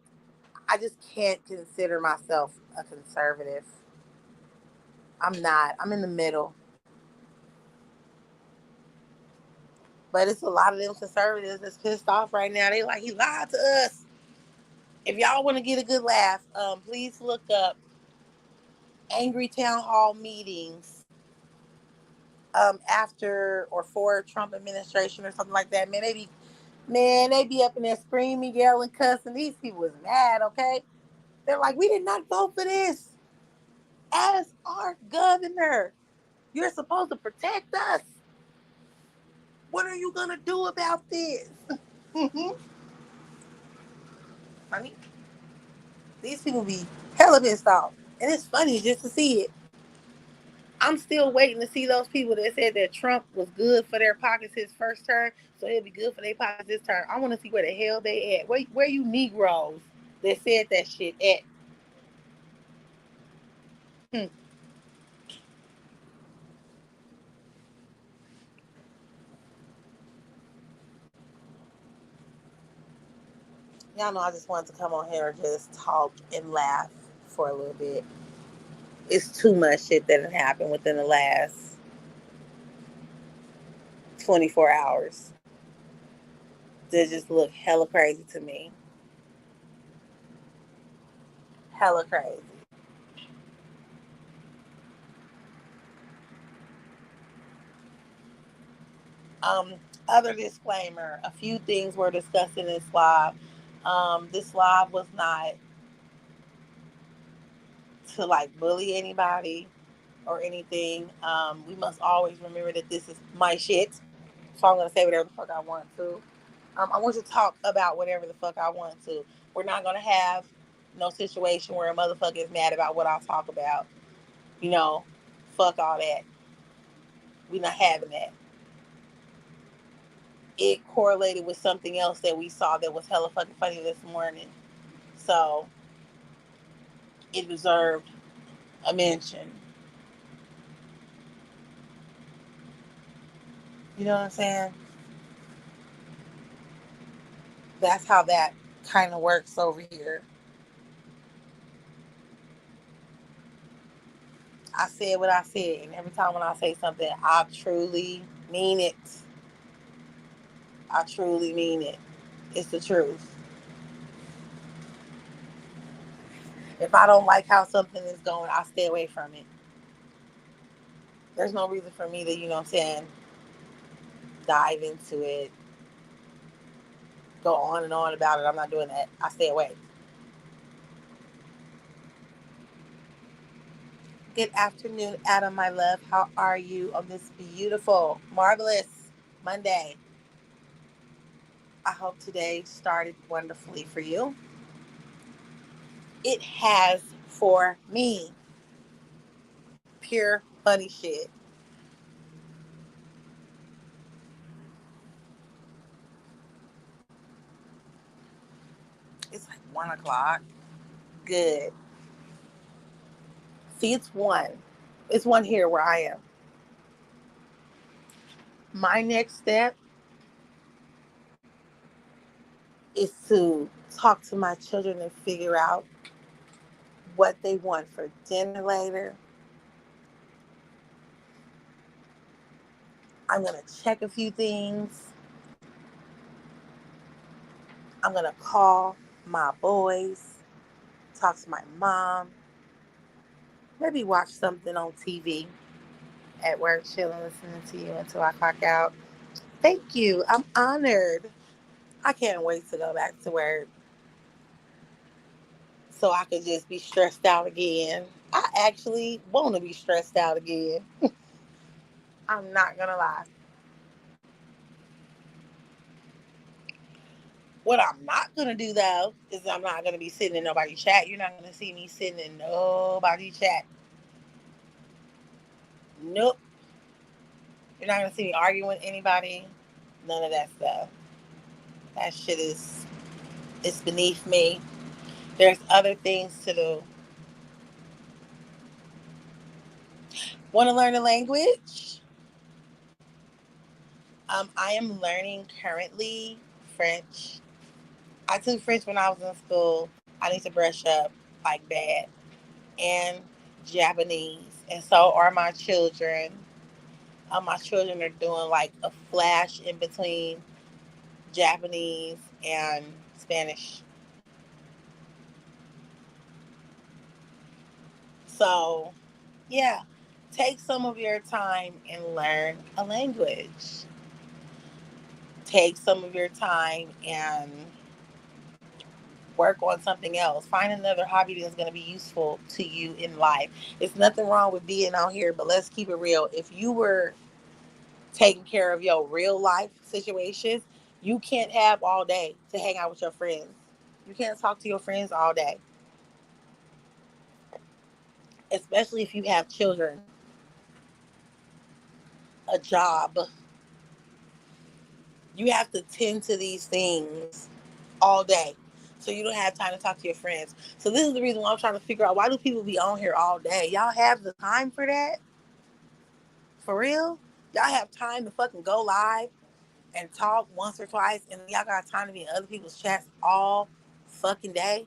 I just can't consider myself a conservative. I'm not. I'm in the middle. But it's a lot of them conservatives that's pissed off right now. They like, he lied to us. If y'all want to get a good laugh, please look up angry town hall meetings after or for Trump administration or something like that. They be up in there screaming, yelling, cussing. These people was mad, okay? They're like, we did not vote for this. As our governor, you're supposed to protect us. What are you gonna do about this? I mean, these people be hella pissed off. And it's funny just to see it. I'm still waiting to see those people that said that Trump was good for their pockets his first term, so it'll be good for their pockets this term. I want to see where the hell they at. Where you Negroes that said that shit at? Hmm. Y'all know I just wanted to come on here and just talk and laugh for a little bit. It's too much shit that had happened within the last 24 hours. That just look hella crazy to me. Hella crazy. Um, Other disclaimer, a few things were discussed in this live. This live was not to like bully anybody or anything. We must always remember that this is my shit. So I'm gonna say whatever the fuck I want to. I want you to talk about whatever the fuck I want to. We're not gonna have no situation where a motherfucker is mad about what I talk about. You know, fuck all that. We're not having that. It correlated with something else that we saw that was hella fucking funny this morning. So it deserved a mention. You know what I'm saying? That's how that kind of works over here. I said what I said, and every time when I say something, I truly mean it. I truly mean it. It's the truth. If I don't like how something is going, I stay away from it. There's no reason for me to, you know what I'm saying, dive into it, go on and on about it. I'm not doing that. I stay away. Good afternoon, Adam, my love. How are you on this beautiful, marvelous Monday? I hope today started wonderfully for you. It has for me. Pure funny shit. It's like 1 o'clock. Good. See, it's one. It's one here where I am. My next step is to talk to my children and figure out what they want for dinner later. I'm going to check a few things. I'm going to call my boys, talk to my mom, maybe watch something on TV at work, chilling, listening to you until I clock out. Thank you. I'm honored. I can't wait to go back to work so I could just be stressed out again. I actually want to be stressed out again. I'm not going to lie. What I'm not going to do, though, is I'm not going to be sitting in nobody's chat. You're not going to see me sitting in nobody's chat. Nope. You're not going to see me arguing with anybody. None of that stuff. That shit is, it's beneath me. There's other things to do. Want to learn a language? I am learning currently French. I took French when I was in school. I need to brush up like bad. And Japanese. And so are my children. My children are doing like a flash in between Japanese and Spanish. So, yeah, take some of your time and learn a language. Take some of your time and work on something else. Find another hobby that's going to be useful to you in life. It's nothing wrong with being out here, but let's keep it real. If you were taking care of your real life situations, you can't have all day to hang out with your friends. You can't talk to your friends all day, especially if you have children, a job. You have to tend to these things all day. So you don't have time to talk to your friends. So this is the reason why I'm trying to figure out, why do people be on here all day? Y'all have the time for that? For real? Y'all have time to fucking go live and talk once or twice, and y'all got time to be in other people's chats all fucking day?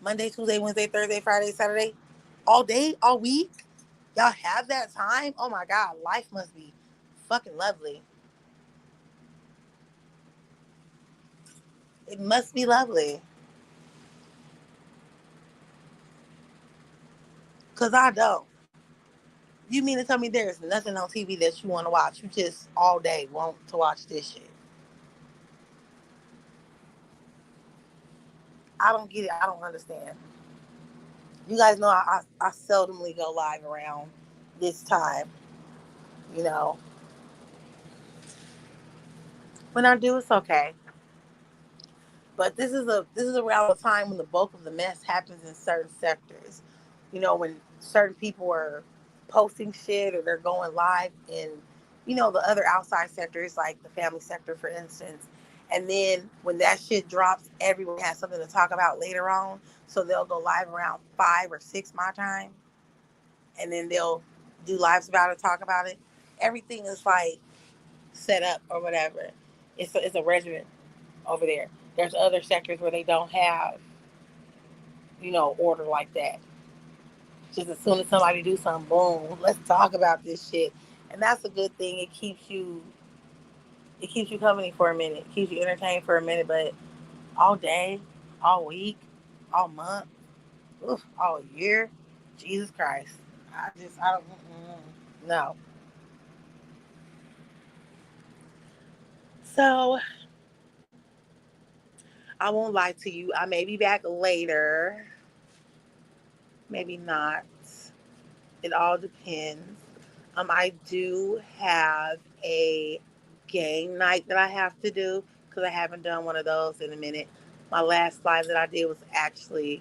Monday, Tuesday, Wednesday, Thursday, Friday, Saturday, all day, all week? Y'all have that time? Oh my God, life must be fucking lovely. It must be lovely. Because I don't. You mean to tell me there's nothing on TV that you want to watch? You just all day want to watch this shit. I don't get it. I don't understand. You guys know I seldomly go live around this time. You know, when I do, it's okay. But this is around the time when the bulk of the mess happens in certain sectors. You know, when certain people are posting shit or they're going live in, the other outside sectors, like the family sector, for instance. And then when that shit drops, everyone has something to talk about later on. So they'll go live around 5 or 6 my time, and then they'll do lives about it, talk about it. Everything is like set up or whatever. It's a regimen over there. There's other sectors where they don't have, order like that. Just as soon as somebody do something, boom, let's talk about this shit. And that's a good thing. It keeps you company for a minute. It keeps you entertained for a minute, but all day, all week, all month, all year, Jesus Christ. I don't, no. So I won't lie to you. I may be back later, maybe not. It all depends. I do have a game night that I have to do because I haven't done one of those in a minute. My last live that I did was it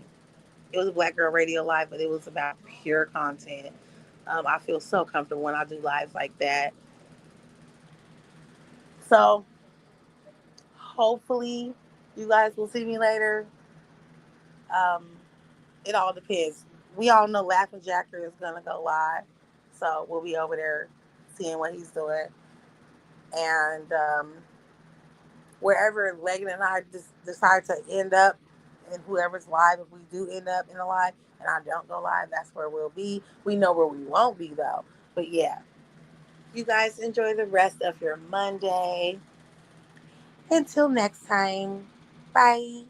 was a Black Girl Radio Live, but it was about pure content. I feel so comfortable when I do lives like that. So hopefully you guys will see me later. Um, it all depends. We all know Laughing Jacker is gonna go live, so we'll be over there seeing what he's doing. And wherever Leggett and I decide to end up, and whoever's live, if we do end up in a live and I don't go live, that's where we'll be. We know where we won't be though. But yeah, you guys enjoy the rest of your Monday. Until next time, bye.